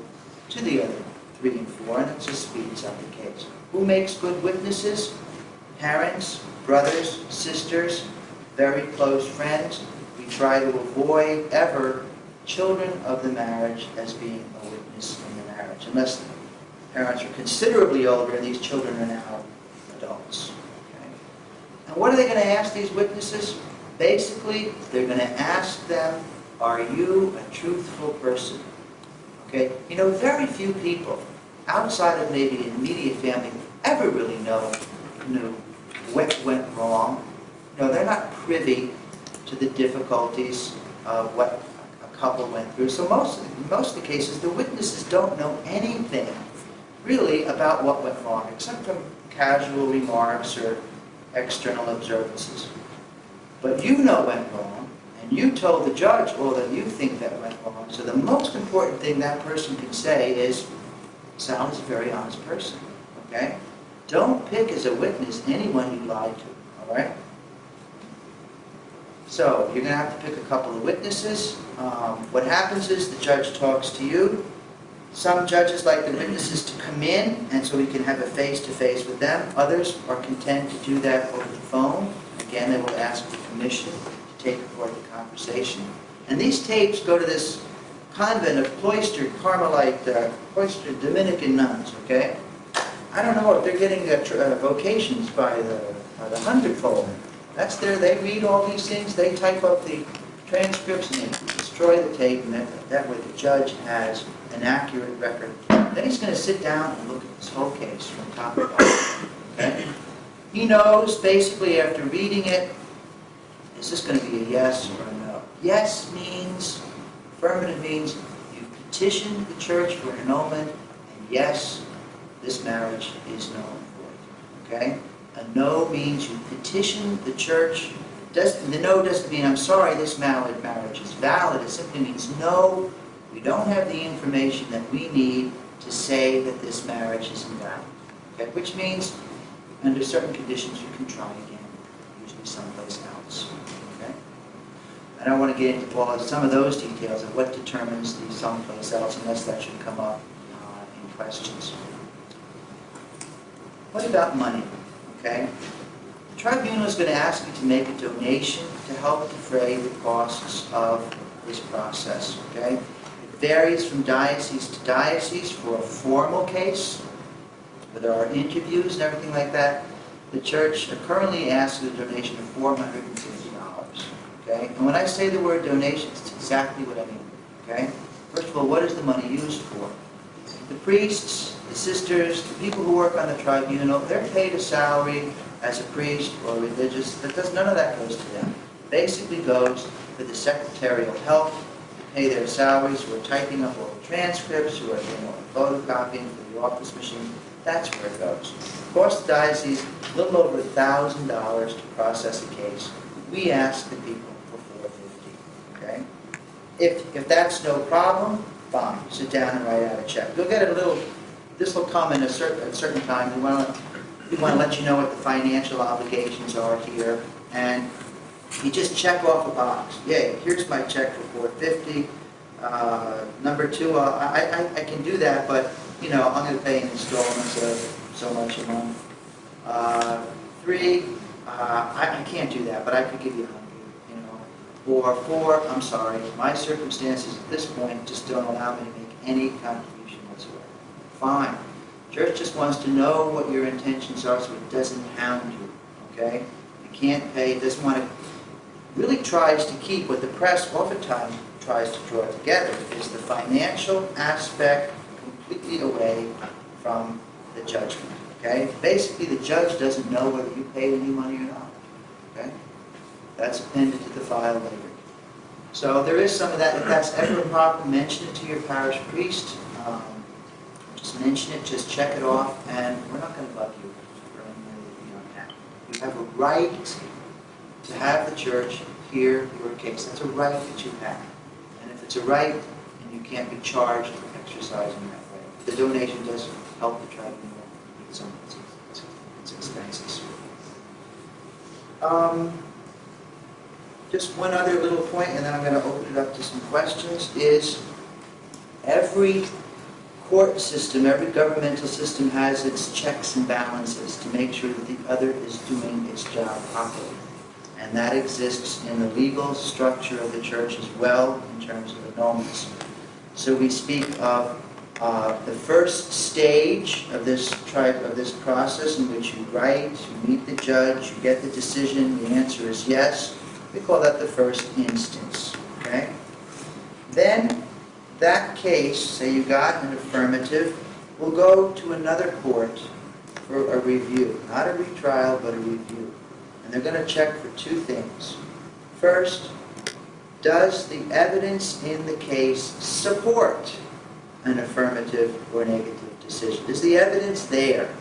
to the other 3 and 4, and it just speeds up the case. Who makes good witnesses? Parents, brothers, sisters, very close friends. We try to avoid ever children of the marriage as being a witness in the marriage, unless the parents are considerably older and these children are now adults. Okay? And what are they going to ask these witnesses? Basically, they're going to ask them, are you a truthful person? Okay? Very few people outside of maybe an immediate family ever really knew what went wrong. They're not privy to the difficulties of what a couple went through. So in most of the cases, the witnesses don't know anything really about what went wrong, except from casual remarks or external observances. But you know went wrong, and you told the judge all that you think that went wrong. So the most important thing that person can say is, Sal is a very honest person, okay? Don't pick as a witness anyone you lied to, all right? So you're going to have to pick a couple of witnesses. What happens is the judge talks to you. Some judges like the witnesses to come in, and so we can have a face-to-face with them. Others are content to do that over the phone. Again, they will ask for permission to take record the conversation. And these tapes go to this convent of cloistered cloistered Dominican nuns, okay? I don't know if they're getting vocations by the hundredfold. That's they read all these things, they type up the transcripts, and they destroy the tape, and that way the judge has an accurate record. Then he's going to sit down and look at this whole case from top to bottom. Okay? He knows, basically, after reading it, is this going to be a yes or a no? Yes means, affirmative means, you've petitioned the church for an annulment, and yes, this marriage is null and void. Okay? A no means you petition the church. The no doesn't mean, I'm sorry, this marriage is valid. It simply means, no, we don't have the information that we need to say that this marriage is invalid. Okay? Which means, under certain conditions, you can try again, usually someplace else. Okay? I don't want to get into all of some of those details of what determines the someplace else, unless that should come up in questions. What about money? Okay? The tribunal is going to ask you to make a donation to help defray the costs of this process. Okay? It varies from diocese to diocese. For a formal case, where there are interviews and everything like that, the church currently asks a donation of $450. Okay? And when I say the word donation, it's exactly what I mean. Okay? First of all, what is the money used for? The priests, the sisters, the people who work on the tribunal, they're paid a salary as a priest or religious. None of that goes to them. It basically goes for the secretarial help, to pay their salaries, who are typing up all the transcripts, who are doing all the photocopying for the office machine. That's where it goes. Of course, the diocese, a little over $1,000 to process a case. We ask the people for $450. Okay? If that's no problem, fine. Sit down and write out a check. You'll get a little. This will come in at certain time. We want to let you know what the financial obligations are here, and you just check off a box. Yay! Here's my check for $450. Number two, I can do that, but I'm going to pay in installments of so much a month. Three, I can't do that, but I could give you 100. Or four, I'm sorry, my circumstances at this point just don't allow me to make any contribution whatsoever. Fine. Church just wants to know what your intentions are so it doesn't hound you. Okay? You can't pay, it doesn't want to, really tries to keep what the press oftentimes tries to draw together is the financial aspect completely away from the judgment. Okay? Basically, the judge doesn't know whether you paid any money or not. Okay? That's appended to the file later. So there is some of that. If that's ever a problem, mention it to your parish priest. Just mention it, just check it off, and we're not going to bug you for anything that you don't have. You have a right to have the church hear your case. That's a right that you have. And if it's a right, and you can't be charged for exercising that right. The donation does help the tribunal meet some of its expenses. Just one other little point, and then I'm going to open it up to some questions, is every court system, every governmental system has its checks and balances to make sure that the other is doing its job properly. And that exists in the legal structure of the church as well in terms of annulments. So we speak of the first stage of this process in which you write, you meet the judge, you get the decision, the answer is yes. We call that the first instance. Okay? Then that case, say you got an affirmative, will go to another court for a review. Not a retrial, but a review. And they're going to check for two things. First, does the evidence in the case support an affirmative or negative decision? Is the evidence there?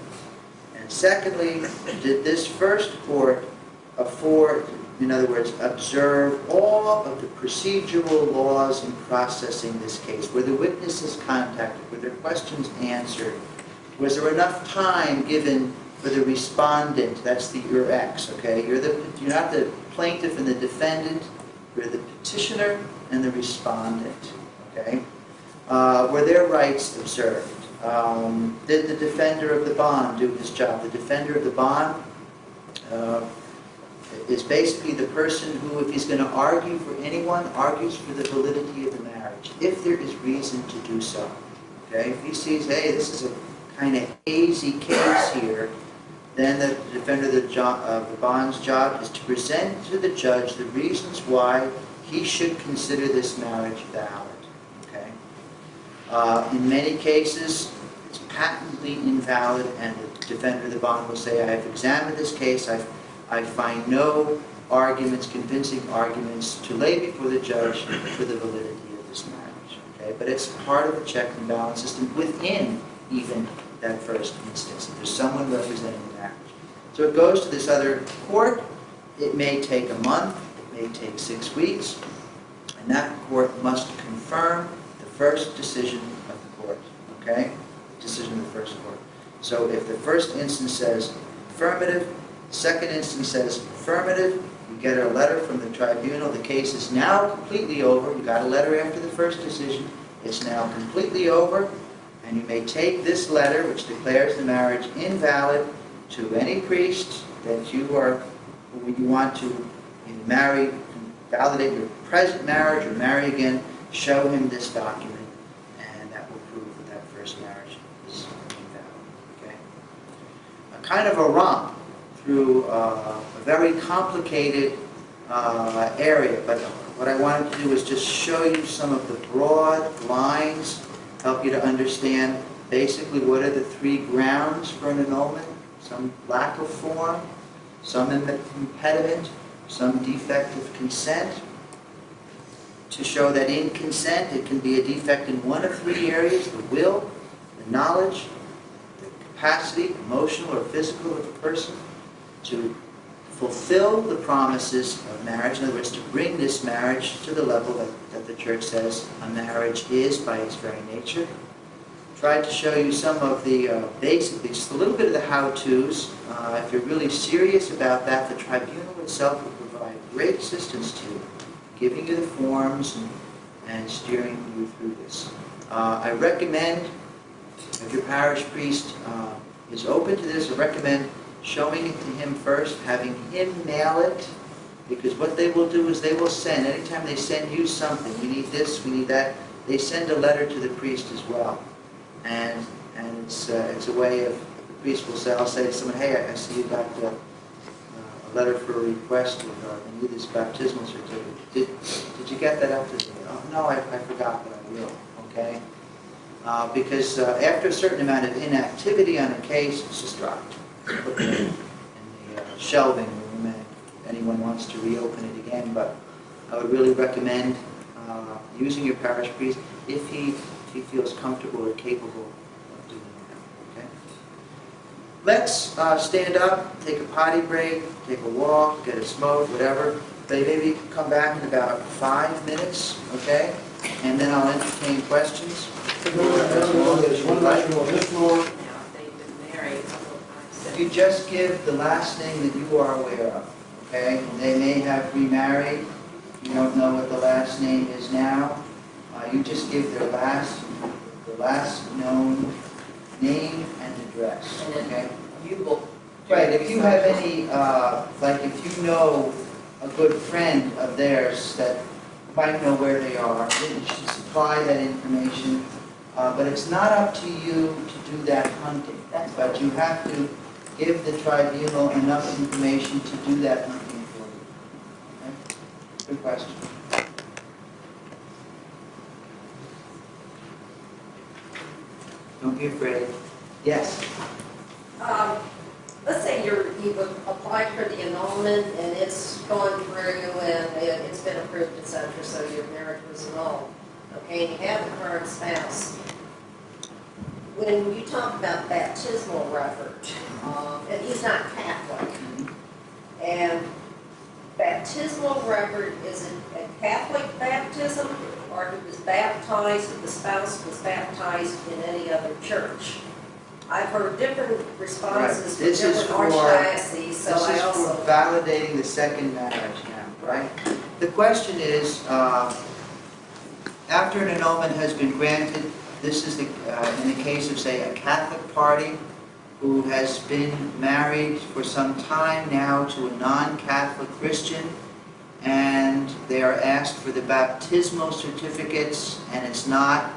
And secondly, did this first court afford, in other words, observe all of the procedural laws in processing this case? Were the witnesses contacted? Were their questions answered? Was there enough time given for the respondent? That's your ex, okay? You're not the plaintiff and the defendant. You're the petitioner and the respondent, okay? Were their rights observed? Did the defender of the bond do his job? The defender of the bond is basically the person who, if he's going to argue for anyone, argues for the validity of the marriage, if there is reason to do so. Okay? If he sees, hey, this is a kind of hazy case here, then the defender of the bond's job is to present to the judge the reasons why he should consider this marriage valid. Okay? In many cases, it's patently invalid, and the defender of the bond will say, I have examined this case, I find no arguments, convincing arguments, to lay before the judge for the validity of this marriage. Okay? But it's part of the check and balance system within even that first instance. There's someone representing the marriage. So it goes to this other court. It may take a month, it may take 6 weeks, and that court must confirm the first decision of the court. Okay? Decision of the first court. So if the first instance says affirmative, second instance says affirmative, you get a letter from the tribunal, the case is now completely over. You got a letter after the first decision, it's now completely over, and you may take this letter, which declares the marriage invalid, to any priest that you want to marry, validate your present marriage or marry again. Show him this document, and that will prove that that first marriage is invalid. Okay? A kind of a romp through a very complicated area, but what I wanted to do is just show you some of the broad lines, help you to understand basically what are the 3 grounds for an annulment. Some lack of form, some impediment, some defect of consent. To show that in consent it can be a defect in one of 3 areas: the will, the knowledge, the capacity, emotional or physical, of the person to fulfill the promises of marriage. In other words, to bring this marriage to the level that the church says a marriage is by its very nature. Tried to show you some of the basically just a little bit of the how-tos. If you're really serious about that, the tribunal itself will provide great assistance to you, giving you the forms and steering you through this. I recommend, if your parish priest is open to this, I recommend showing it to him first, having him mail it, because what they will do is they will send, anytime they send you something, we need this, we need that, they send a letter to the priest as well. And it's a way of, the priest will say, I'll say to someone, hey, I see you got a letter for a request, or I need this baptismal certificate. Did you get that up to me? Oh, no, I forgot, but I will. Okay? Because after a certain amount of inactivity on a case, it's just dropped. Put it in the shelving room, and if anyone wants to reopen it again. But I would really recommend using your parish priest if he feels comfortable or capable of doing that. Okay? Let's stand up, take a potty break, take a walk, get a smoke, whatever. Maybe come back in about 5 minutes, okay? And then I'll entertain questions. As long as you like. You just give the last name that you are aware of, okay? They may have remarried. You don't know what the last name is now. You just give their last known name and address, okay? Right, if you have any, like if you know a good friend of theirs that might know where they are, you should supply that information. But it's not up to you to do that hunting. But you have to give the tribunal enough information to do that hunting for you. Okay? Good question. Don't be afraid. Yes? Let's say you've applied for the annulment and it's gone through and it's been approved, etc., so your marriage was annulled. Okay, and you have a current spouse. When you talk about baptismal record, and he's not Catholic, and baptismal record, is it a Catholic baptism, or he was baptized, if the spouse was baptized in any other church? I've heard different responses from different archdioceses, so I also... This is for validating the second marriage now, right? The question is, after an annulment has been granted, this is in the case of, say, a Catholic party who has been married for some time now to a non-Catholic Christian, and they are asked for the baptismal certificates, and it's not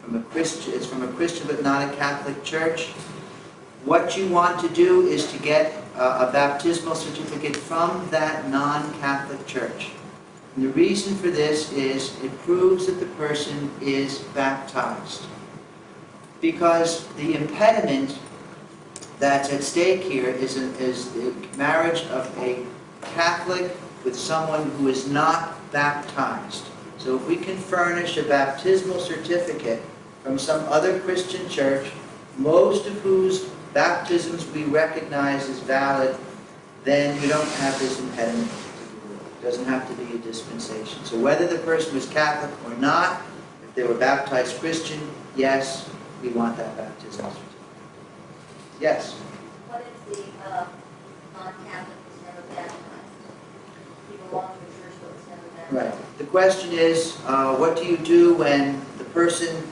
from a Christian, it's from a Christian but not a Catholic church. What you want to do is to get a baptismal certificate from that non-Catholic church. And the reason for this is it proves that the person is baptized. Because the impediment that's at stake here is the marriage of a Catholic with someone who is not baptized. So if we can furnish a baptismal certificate from some other Christian church, most of whose baptisms we recognize as valid, then you don't have this impediment. It doesn't have to be a dispensation. So whether the person was Catholic or not, if they were baptized Christian, yes, we want that baptismal certificate. Yes? What if the non-Catholic was never baptized? He belonged to a church but was never baptized. Right. The question is, what do you do when a person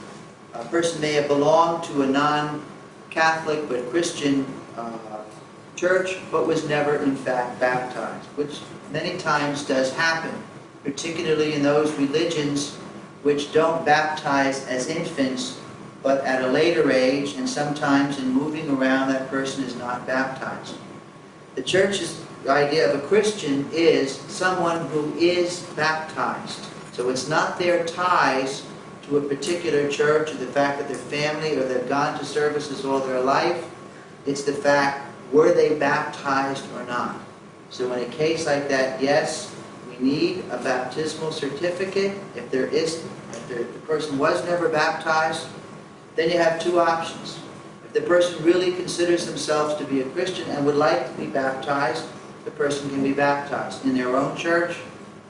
may have belonged to a non-Catholic but Christian church, but was never in fact baptized, which many times does happen, particularly in those religions which don't baptize as infants, but at a later age, and sometimes in moving around that person is not baptized. The church's idea of a Christian is someone who is baptized. So it's not their ties to a particular church, or the fact that their family or they've gone to services all their life. It's the fact, were they baptized or not? So in a case like that, yes, we need a baptismal certificate. If the person was never baptized, then you have two options. If the person really considers themselves to be a Christian and would like to be baptized, the person can be baptized in their own church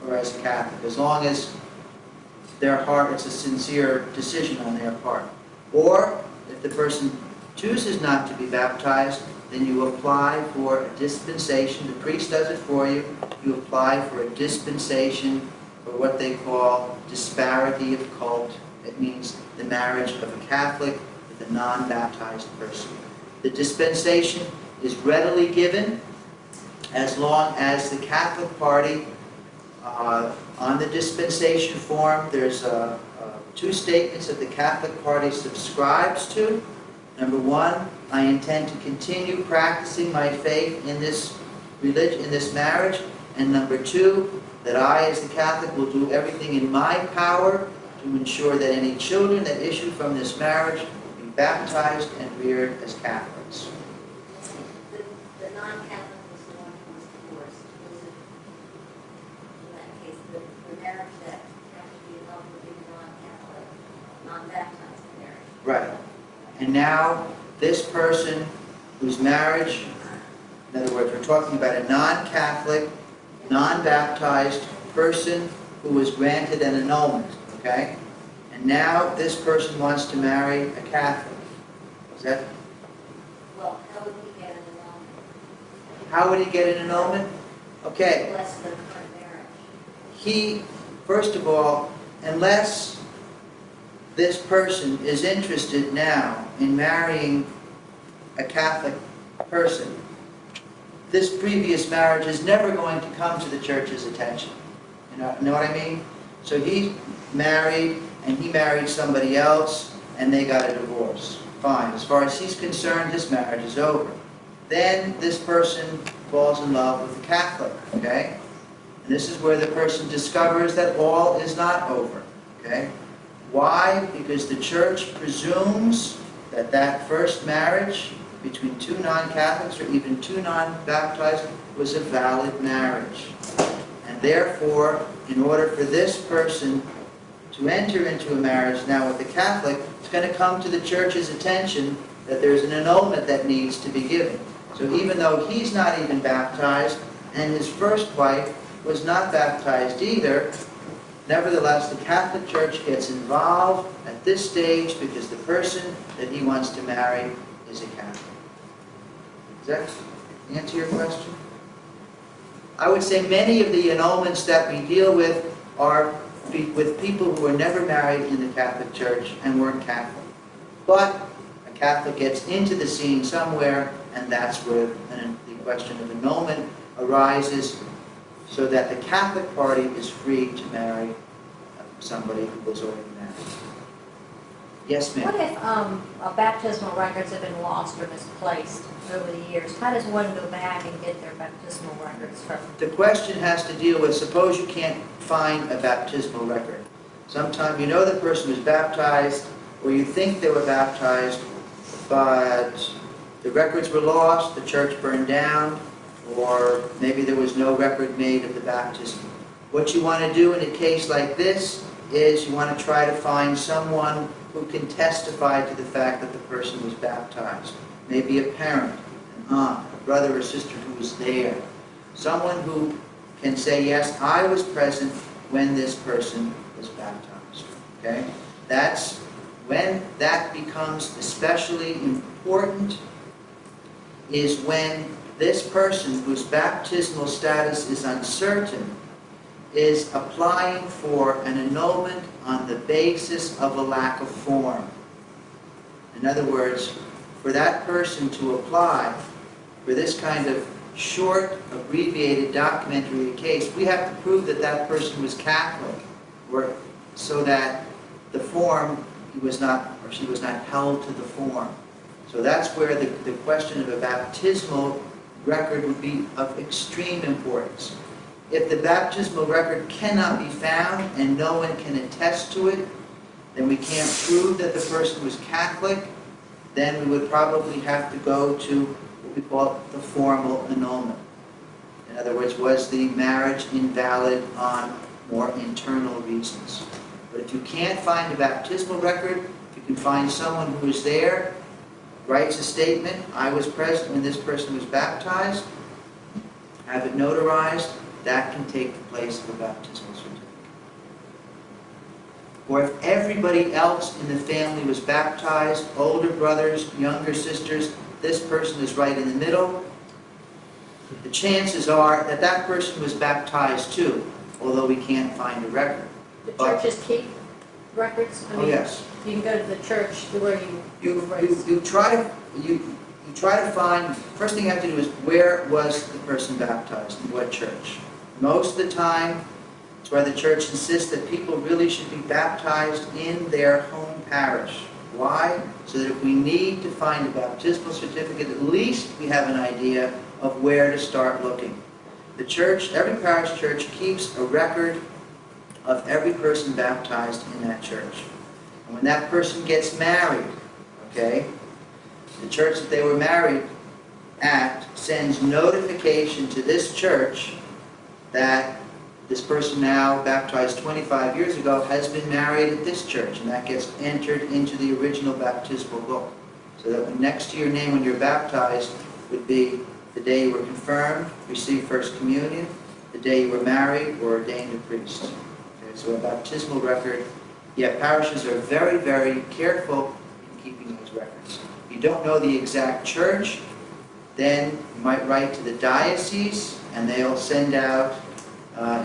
or as a Catholic, as long as their heart, it's a sincere decision on their part. Or if the person chooses not to be baptized, then you apply for a dispensation. The priest does it for you. You apply for a dispensation for what they call disparity of cult. It means the marriage of a Catholic with a non-baptized person. The dispensation is readily given as long as the Catholic party, on the dispensation form, there's two statements that the Catholic party subscribes to. Number one, I intend to continue practicing my faith in this religion, in this marriage. And number two, that I, as the Catholic, will do everything in my power to ensure that any children that issue from this marriage be baptized and reared as Catholics. The non-Catholic was the one who was divorced. Was it, in that case, the marriage that had to be involved would be the non-Catholic, non-baptized marriage? Right. And now, this person whose marriage, in other words, we're talking about a non-Catholic, non-baptized person who was granted an annulment, okay? And now this person wants to marry a Catholic. Is that? Well, how would he get an annulment? How would he get an annulment? Okay. Unless the current marriage. He, first of all, unless this person is interested now in marrying a Catholic person, this previous marriage is never going to come to the church's attention. You know what I mean? So he's married, and he married somebody else, and they got a divorce. Fine. As far as he's concerned, this marriage is over. Then this person falls in love with a Catholic, okay? And this is where the person discovers that all is not over, okay? Why? Because the church presumes that that first marriage between two non-Catholics or even two non-baptized was a valid marriage. And therefore, in order for this person to enter into a marriage now with a Catholic, it's going to come to the church's attention that there's an annulment that needs to be given. So even though he's not even baptized, and his first wife was not baptized either, nevertheless, the Catholic Church gets involved at this stage because the person that he wants to marry is a Catholic. Does that answer your question? I would say many of the annulments that we deal with are with people who were never married in the Catholic Church and weren't Catholic. But a Catholic gets into the scene somewhere, and that's where the question of annulment arises, so that the Catholic party is free to marry somebody who was already married. Yes, What ma'am. if baptismal records have been lost or misplaced over the years? How does one go back and get their baptismal records from? The question has to deal with, suppose you can't find a baptismal record. Sometimes you know the person was baptized, or you think they were baptized, but the records were lost, the church burned down, or maybe there was no record made of the baptism. What you want to do in a case like this is you want to try to find someone who can testify to the fact that the person was baptized. Maybe a parent, an aunt, a brother or sister who was there. Someone who can say, yes, I was present when this person was baptized. Okay? That's when that becomes especially important, is when this person whose baptismal status is uncertain is applying for an annulment on the basis of a lack of form. In other words, for that person to apply for this kind of short, abbreviated, documentary case, we have to prove that that person was Catholic, or so that the form, he was not, or she was not held to the form. So that's where the question of a baptismal record would be of extreme importance. If the baptismal record cannot be found and no one can attest to it, then we can't prove that the person was Catholic. Then we would probably have to go to what we call the formal annulment. In other words, was the marriage invalid on more internal reasons? But if you can't find a baptismal record, if you can find someone who was there, writes a statement, I was present when this person was baptized, have it notarized, that can take the place of a baptismal certificate. Or if everybody else in the family was baptized, older brothers, younger sisters, this person is right in the middle, the chances are that that person was baptized too, although we can't find a record. The churches keep records? I Oh, mean, yes. You can go to the church where You try to find, first thing you have to do is, where was the person baptized, in what church? Most of the time, it's where the church insists that people really should be baptized in their home parish. Why? So that if we need to find a baptismal certificate, at least we have an idea of where to start looking. The church, every parish church keeps a record of every person baptized in that church. And when that person gets married, okay, the church that they were married at sends notification to this church that this person, now baptized 25 years ago, has been married at this church, and that gets entered into the original baptismal book. So that when next to your name when you're baptized would be the day you were confirmed, received First Communion, the day you were married, or ordained a priest. Okay, so a baptismal record. Yet parishes are very, very careful in keeping those records. If you don't know the exact church, then you might write to the diocese, and they'll send out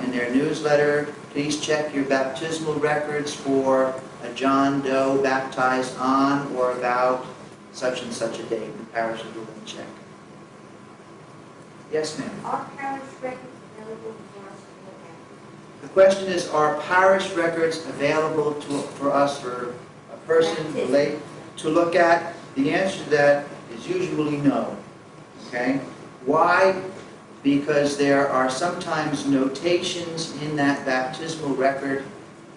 in their newsletter, please check your baptismal records for a John Doe baptized on or about such and such a date. The parish will then check. Yes, ma'am. Are parish records available for us to look at? The question is, are parish records available for us, for a person to look at? The answer to that is usually no. Okay? Why? Because there are sometimes notations in that baptismal record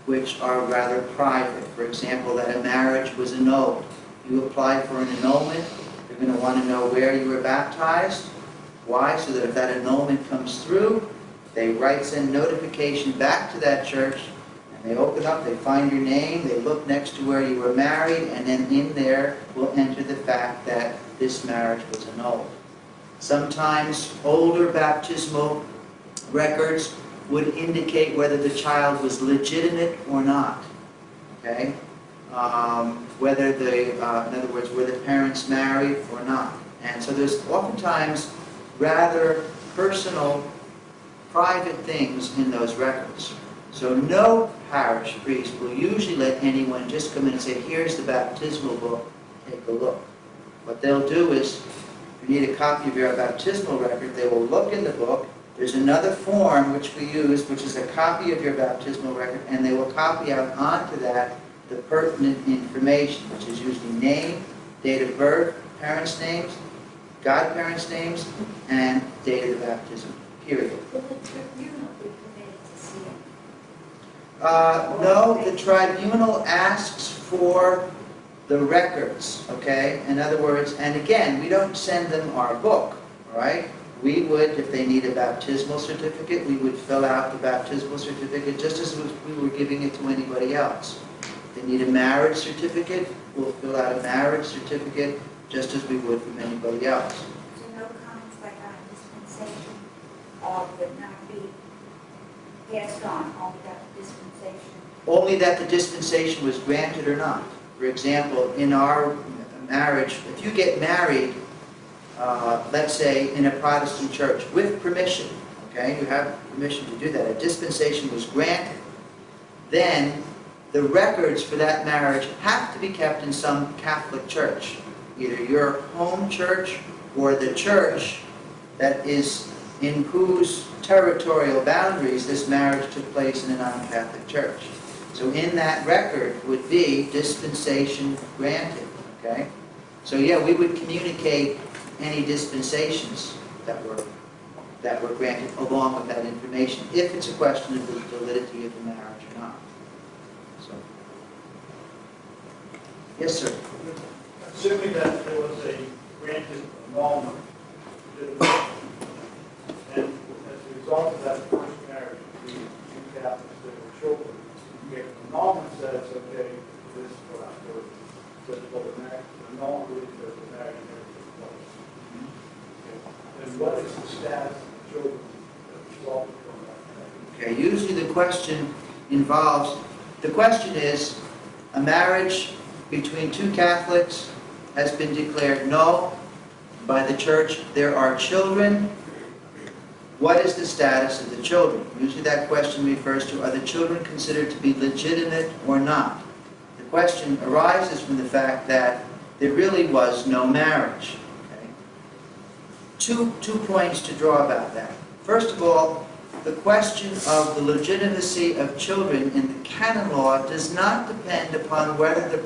which are rather private. For example, that a marriage was annulled. You apply for an annulment, you're going to want to know where you were baptized. Why? So that if that annulment comes through, they send notification back to that church, and they open up, they find your name, they look next to where you were married, and then in there will enter the fact that this marriage was annulled. Sometimes older baptismal records would indicate whether the child was legitimate or not. Okay? Whether in other words, were the parents married or not. And so there's oftentimes rather personal, private things in those records. So no parish priest will usually let anyone just come in and say, here's the baptismal book, take a look. What they'll do is, if you need a copy of your baptismal record, they will look in the book. There's another form which we use, which is a copy of your baptismal record, and they will copy out onto that the pertinent information, which is usually name, date of birth, parents' names, godparents' names, and date of the baptism, period. Will the tribunal be permitted to see it? No, the tribunal asks for the records, okay? In other words, and again, we don't send them our book, all right? We would, if they need a baptismal certificate, we would fill out the baptismal certificate just as we were giving it to anybody else. If they need a marriage certificate, we'll fill out a marriage certificate just as we would from anybody else. So no comments like on dispensation would not be passed on, only that dispensation? Only that the dispensation was granted or not. For example, in our marriage, if you get married, let's say in a Protestant church, with permission, okay, you have permission to do that, a dispensation was granted, then the records for that marriage have to be kept in some Catholic church, either your home church or the church that is in whose territorial boundaries this marriage took place in a non-Catholic church. So in that record would be dispensation granted, okay? So yeah, we would communicate any dispensations that were granted along with that information, if it's a question of the validity of the marriage or not. So, yes, sir. Assuming that there was a granted annulment, and as a result of that first marriage between two Catholics that were children, you get an annulment says, okay, this is what I'm doing. Says, well, the marriage, the annulment really says the marriage never took place. And what is the status of the children that resulted from that marriage? Okay, usually the question involves, the question is, a marriage between two Catholics has been declared null by the church. There are children. What is the status of the children? Usually that question refers to, are the children considered to be legitimate or not? The question arises from the fact that there really was no marriage. Okay? Two points to draw about that. First of all, the question of the legitimacy of children in the canon law does not depend upon whether the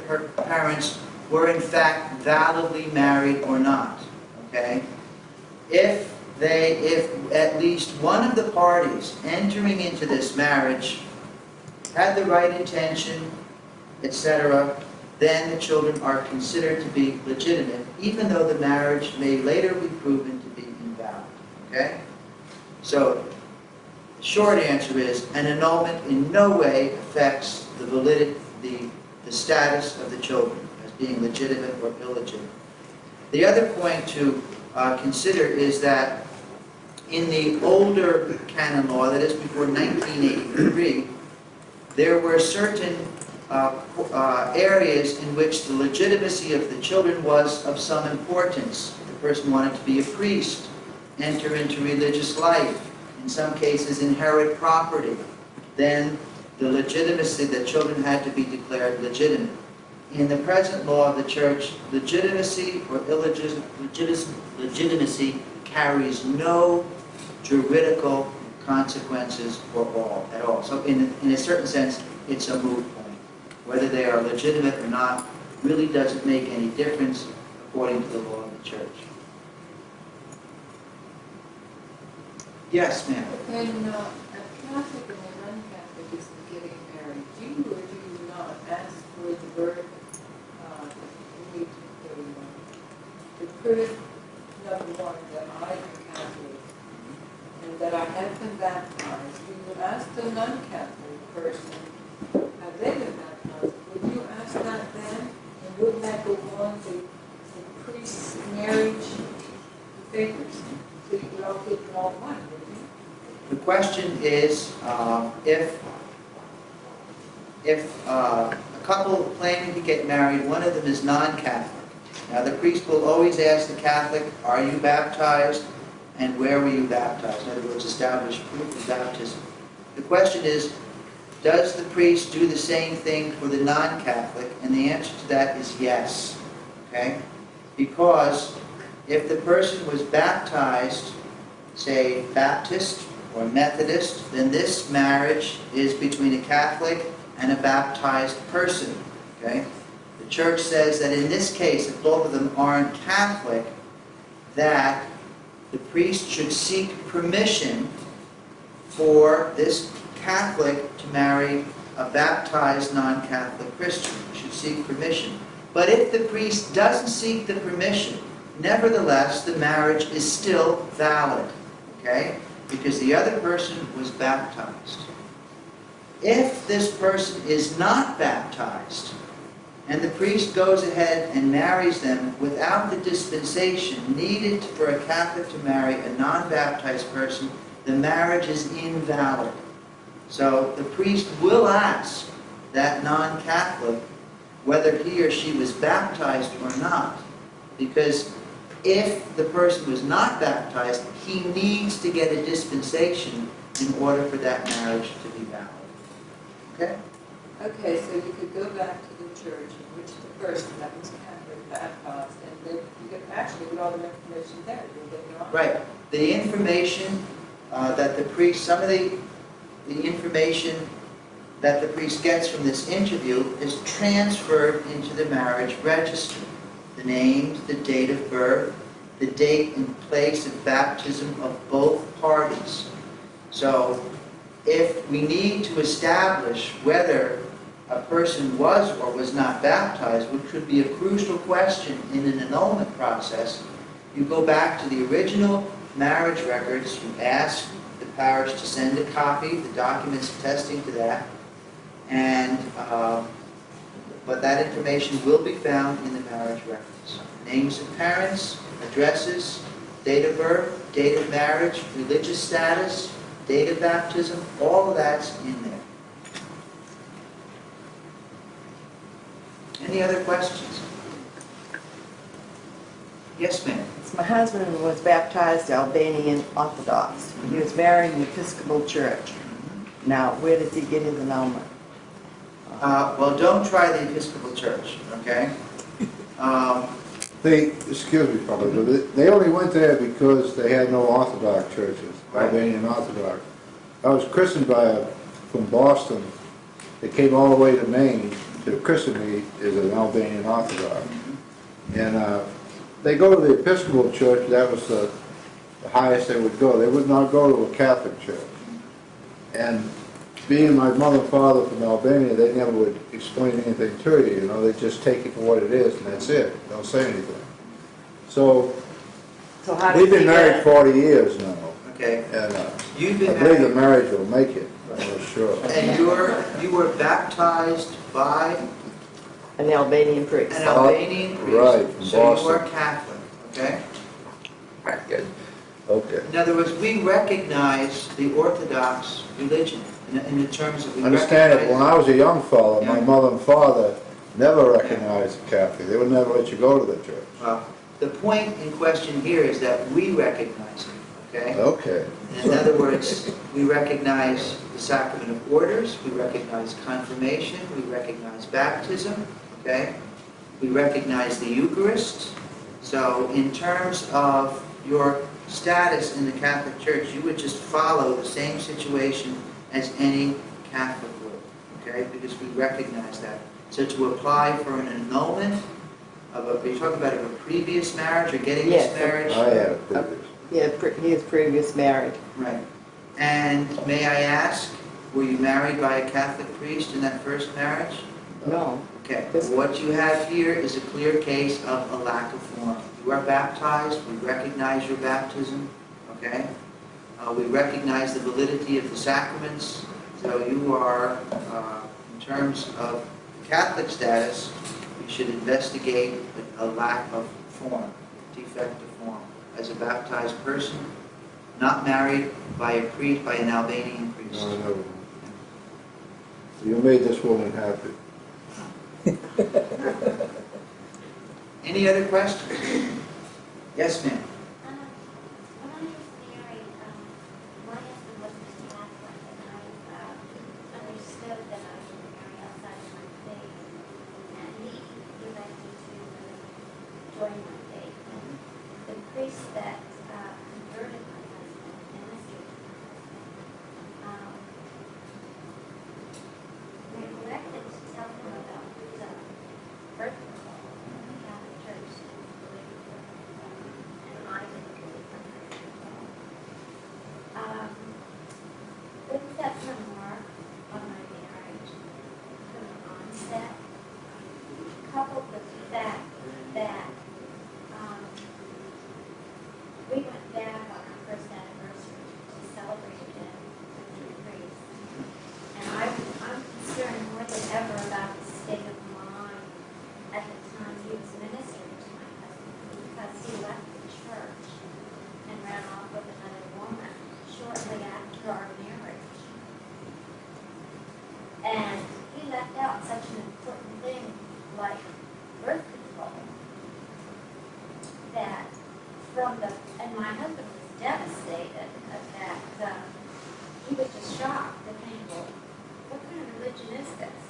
parents were in fact validly married or not. Okay? If at least one of the parties entering into this marriage had the right intention, etc., then the children are considered to be legitimate, even though the marriage may later be proven to be invalid. Okay? So, the short answer is, an annulment in no way affects the validity, the status of the children as being legitimate or illegitimate. The other point to consider is that in the older canon law, that is before 1983, there were certain areas in which the legitimacy of the children was of some importance. The person wanted to be a priest, enter into religious life, in some cases inherit property. Then the legitimacy, the children had to be declared legitimate. In the present law of the church, legitimacy or illegitimacy carries no juridical consequences at all. So in a certain sense, it's a moot point. Whether they are legitimate or not really doesn't make any difference according to the law of the church. Yes, ma'am. When a Catholic and a non-Catholic is getting married, do you or do you not ask for the birth to prove, number one, that I am Catholic and that I have been baptized? Do you ask the non-Catholic person, have they been baptized? Would you ask that then? And wouldn't that go on the priest's marriage papers? So you would all get them all one, wouldn't you? The question is, if a couple planning to get married, one of them is non-Catholic. Now the priest will always ask the Catholic, are you baptized and where were you baptized? In other words, establish proof of baptism. The question is, does the priest do the same thing for the non-Catholic? And the answer to that is yes. Okay? Because if the person was baptized, say Baptist or Methodist, then this marriage is between a Catholic and a baptized person. okay? The church says that in this case, if both of them aren't Catholic, that the priest should seek permission for this Catholic to marry a baptized non-Catholic Christian. He should seek permission. But if the priest doesn't seek the permission, nevertheless, the marriage is still valid, okay? Because the other person was baptized. If this person is not baptized, and the priest goes ahead and marries them without the dispensation needed for a Catholic to marry a non-baptized person, the marriage is invalid. So the priest will ask that non-Catholic whether he or she was baptized or not. Because if the person was not baptized, he needs to get a dispensation in order for that marriage to be valid. Okay? Okay, so you could go back to the church in which the person that was Catholic baptized, and then you could actually get all the information there. You'll get your own. Right. The information that the priest, some of the information that the priest gets from this interview is transferred into the marriage register. The names, the date of birth, the date and place of baptism of both parties. So if we need to establish whether a person was or was not baptized, which could be a crucial question in an annulment process, you go back to the original marriage records, you ask the parish to send a copy, the documents attesting to that, and but that information will be found in the marriage records. Names of parents, addresses, date of birth, date of marriage, religious status, date of baptism, all of that's in there. Any other questions? Yes, ma'am. My husband was baptized Albanian Orthodox. He was married in the Episcopal Church. Now, where does he get his annulment? Well, don't try the Episcopal Church, okay? Excuse me, Father, but they only went there because they had no Orthodox churches, Right. Albanian Orthodox. I was christened from Boston. They came all the way to Maine to christen me as an Albanian Orthodox. And they go to the Episcopal Church. That was the highest they would go. They would not go to a Catholic church. And being my mother and father from Albania, they never would explain anything to you, you know. They just take it for what it is, and that's it. They don't say anything. So So how did we've he been married 40 years now, Okay. and You've I been believe the married, marriage will make it, I'm sure. and you were baptized by An Albanian priest. an Albanian priest. Right, from So you are Boston. Catholic, okay? Right, good. Okay. In other words, we recognize the Orthodox religion in the terms of we Understand it, recognize- when I was a young fellow, my Yeah. mother and father never recognized the Catholic. They would never let you go to the church. Well, the point in question here is that we recognize it, okay? Okay. In other words, we recognize the sacrament of orders, we recognize confirmation, we recognize baptism, okay? We recognize the Eucharist. So in terms of your status in the Catholic Church, you would just follow the same situation as any Catholic would, okay? Because we recognize that. So to apply for an annulment of are you talking about a previous marriage or getting Yes. this marriage? I had a previous. He is previous married. Right. And may I ask, were you married by a Catholic priest in that first marriage? No. Okay. What you have here is a clear case of a lack of form. You are baptized. We recognize your baptism. Okay. We recognize the validity of the sacraments. So you are, in terms of Catholic status, you should investigate a lack of form, defect of form. As a baptized person, not married by a priest, by an Albanian priest. No, never. You made this woman happy. Any other questions? Yes, ma'am. When I was married, my husband wasn't Catholic, and I understood that I should marry outside of my faith. And he elected to join my faith. And the priest that converted my husband, ministered to my husband, neglected to tell him about stated that he was just shocked and thinking, well, what kind of religion is this?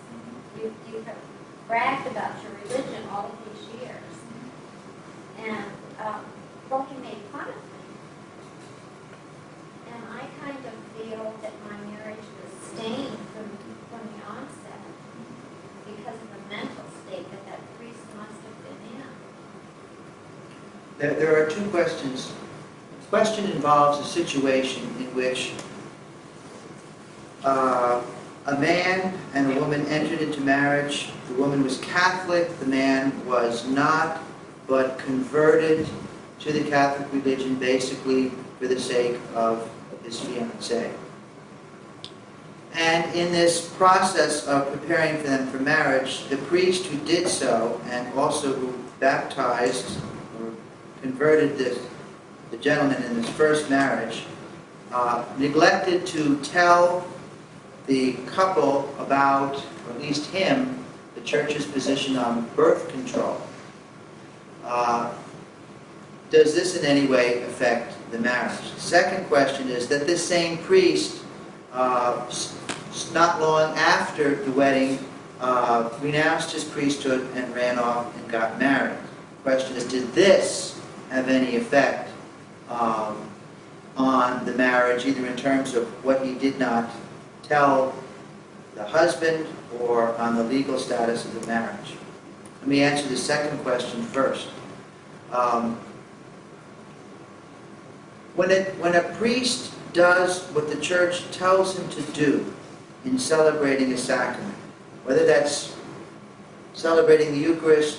You have bragged about your religion all of these years. And, well, he made fun of me. And I kind of feel that my marriage was stained from the onset because of the mental state that priest must have been in. There are two questions. The question involves a situation in which a man and a woman entered into marriage. The woman was Catholic, the man was not, but converted to the Catholic religion basically for the sake of his fiancée. And in this process of preparing for them for marriage, the priest who did so, and also who baptized or converted the gentleman in his first marriage, neglected to tell the couple about, or at least him, the church's position on birth control. Does this in any way affect the marriage? The second question is that this same priest, not long after the wedding, renounced his priesthood and ran off and got married. The question is, did this have any effect on the marriage, either in terms of what he did not tell the husband or on the legal status of the marriage? Let me answer the second question first. When a priest does what the church tells him to do in celebrating a sacrament, whether that's celebrating the Eucharist,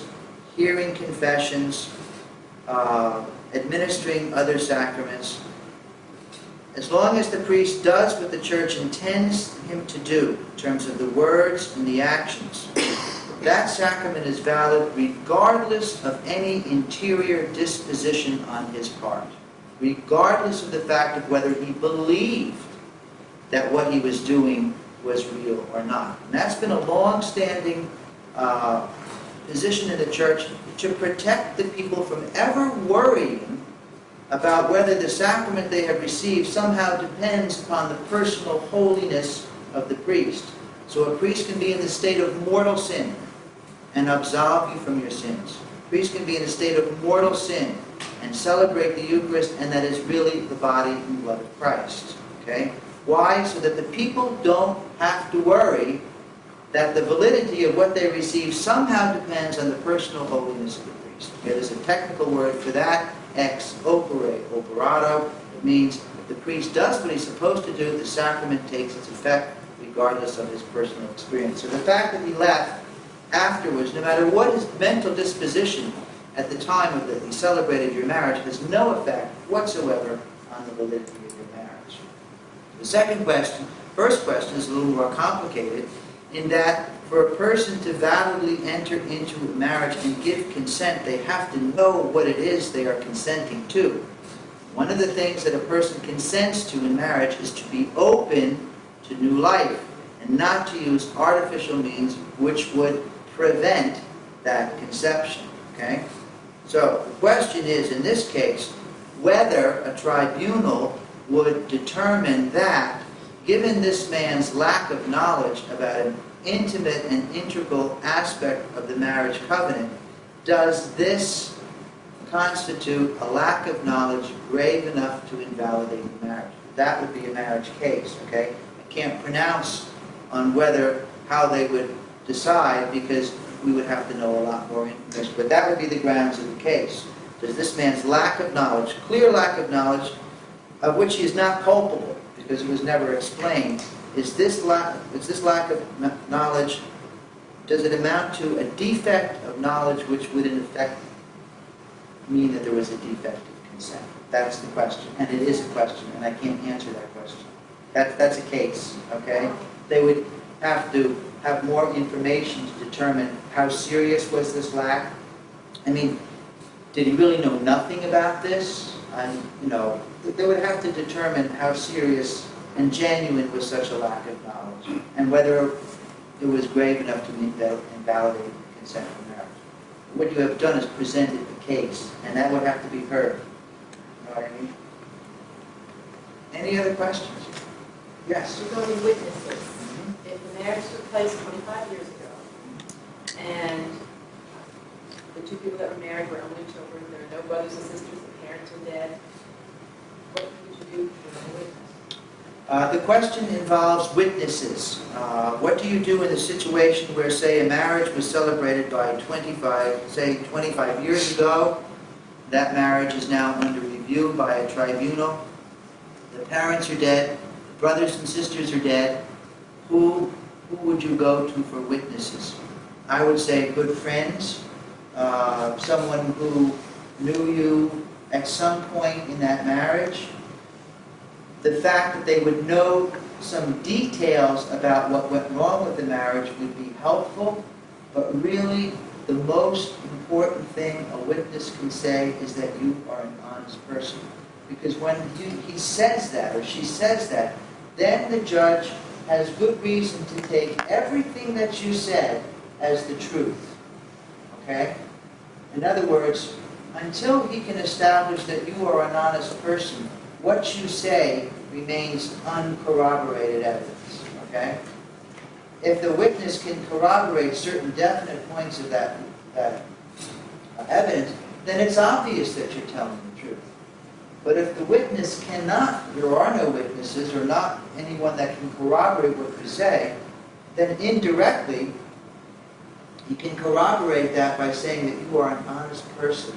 hearing confessions, administering other sacraments, as long as the priest does what the church intends him to do in terms of the words and the actions, that sacrament is valid regardless of any interior disposition on his part, regardless of the fact of whether he believed that what he was doing was real or not. And that's been a long-standing position in the church to protect the people from ever worrying about whether the sacrament they have received somehow depends upon the personal holiness of the priest. So a priest can be in the state of mortal sin and absolve you from your sins. A priest can be in a state of mortal sin and celebrate the Eucharist, and that is really the body and blood of Christ. Okay? Why? So that the people don't have to worry that the validity of what they receive somehow depends on the personal holiness of the priest. Okay? There's a technical word for that, ex opere operato. It means if the priest does what he's supposed to do, the sacrament takes its effect regardless of his personal experience. So the fact that he left afterwards, no matter what his mental disposition at the time of that he celebrated your marriage, has no effect whatsoever on the validity of your marriage. The first question is a little more complicated in that for a person to validly enter into a marriage and give consent, they have to know what it is they are consenting to. One of the things that a person consents to in marriage is to be open to new life and not to use artificial means which would prevent that conception. Okay? So the question is, in this case, whether a tribunal would determine that, given this man's lack of knowledge about an intimate and integral aspect of the marriage covenant, does this constitute a lack of knowledge grave enough to invalidate the marriage? That would be a marriage case, okay? I can't pronounce on how they would decide because we would have to know a lot more information, but that would be the grounds of the case. Does this man's lack of knowledge, clear lack of knowledge, of which he is not culpable because it was never explained, is this lack of knowledge, does it amount to a defect of knowledge which would in effect mean that there was a defect of consent? That's the question, and it is a question, and I can't answer that question. That's a case, okay? They would have to have more information to determine how serious was this lack. I mean, did he really know nothing about this? They would have to determine how serious and genuine was such a lack of knowledge, and whether it was grave enough to invalidate the consent of marriage. What you have done is presented the case, and that would have to be heard. You know what I mean? Any other questions? Yes. Regarding witnesses, if the marriage took place 25 years ago, and the two people that were married were only children, there are no brothers and sisters, the parents are dead, what would you do for a witness? The question involves witnesses. What do you do in a situation where, say, a marriage was celebrated by 25 years ago? That marriage is now under review by a tribunal. The parents are dead, the brothers and sisters are dead. Who would you go to for witnesses? I would say good friends, someone who knew you at some point in that marriage. The fact that they would know some details about what went wrong with the marriage would be helpful, but really the most important thing a witness can say is that you are an honest person. Because when he says that or she says that, then the judge has good reason to take everything that you said as the truth. Okay? In other words, until he can establish that you are an honest person, what you say remains uncorroborated evidence. Okay? If the witness can corroborate certain definite points of that evidence, then it's obvious that you're telling the truth. But if the witness cannot, there are no witnesses or not anyone that can corroborate what you say, then indirectly you can corroborate that by saying that you are an honest person.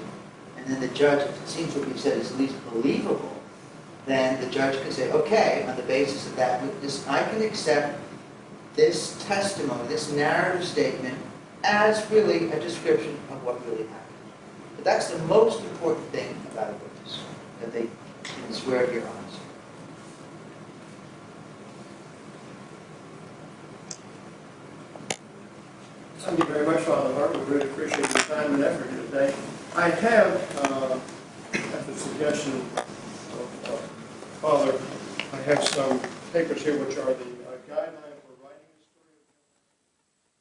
And then the judge, if it seems what you said is at least believable, then the judge can say, okay, on the basis of that witness, I can accept this testimony, this narrative statement, as really a description of what really happened. But that's the most important thing about a witness, that they can swear to your honesty. Thank you very much, Father Hart. We really appreciate your time and effort here today. I have, at the suggestion of Father, I have some papers here which are the guidelines for writing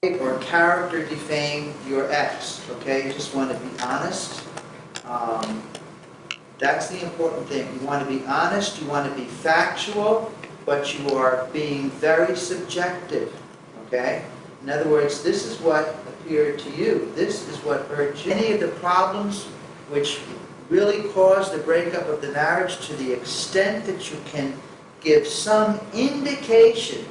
a story. Or character defame your ex, okay? You just want to be honest. That's the important thing. You want to be honest, you want to be factual, but you are being very subjective, okay? In other words, this is what appeared to you. This is what hurt you. Any of the problems which really caused the breakup of the marriage, to the extent that you can give some indication,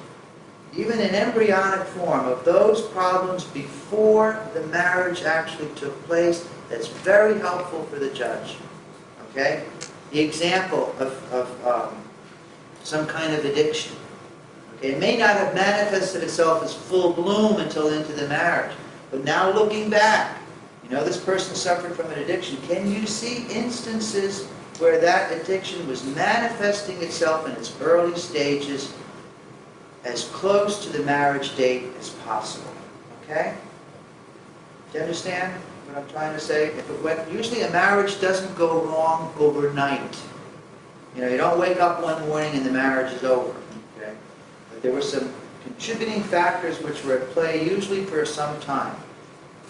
even in embryonic form, of those problems before the marriage actually took place, that's very helpful for the judge. Okay? The example of some kind of addiction. Okay? It may not have manifested itself as full bloom until into the marriage, but now looking back, you know this person suffered from an addiction. Can you see instances where that addiction was manifesting itself in its early stages as close to the marriage date as possible? Okay? Do you understand what I'm trying to say? If it went, usually a marriage doesn't go wrong overnight. You know, you don't wake up one morning and the marriage is over. Okay? But there were some contributing factors which were at play usually for some time.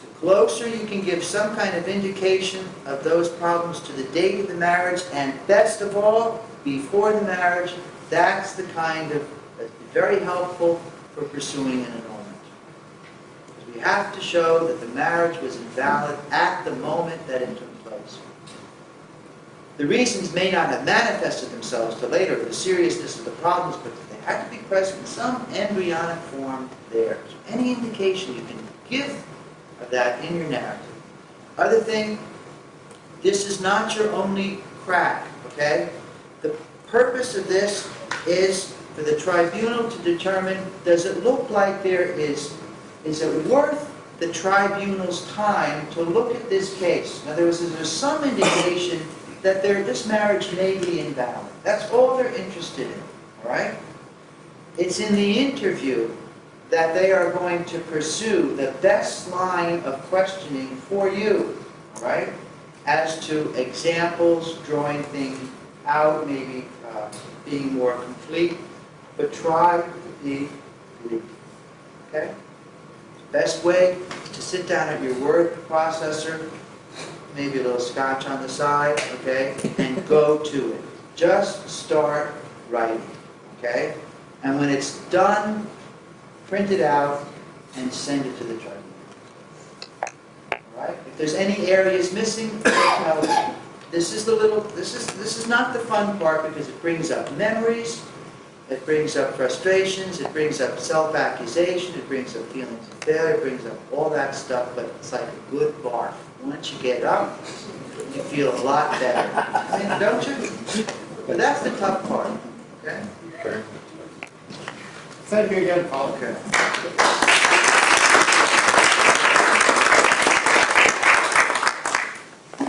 The closer you can give some kind of indication of those problems to the date of the marriage, and best of all, before the marriage, that's the kind of, that's very helpful for pursuing an annulment. Because we have to show that the marriage was invalid at the moment that it took place. The reasons may not have manifested themselves till later, the seriousness of the problems, but they had to be present in some embryonic form there. So any indication you can give of that in your narrative. Other thing, this is not your only crack, okay? The purpose of this is for the tribunal to determine, does it look like there is it worth the tribunal's time to look at this case? In other words, is there some indication that this marriage may be invalid? That's all they're interested in, all right? It's in the interview that they are going to pursue the best line of questioning for you, all right? As to examples, drawing things out, maybe being more complete, but try to be brief, okay? Best way is to sit down at your word processor, maybe a little scotch on the side, okay, and go to it. Just start writing, okay? And when it's done, print it out and send it to the tribunal. All right? If there's any areas missing, tell me. This is not the fun part because it brings up memories, it brings up frustrations, it brings up self-accusation, it brings up feelings of failure, it brings up all that stuff, but it's like a good barf. Once you get up, you feel a lot better. I mean, don't you? But that's the tough part, okay? Thank you again, Paul. Okay.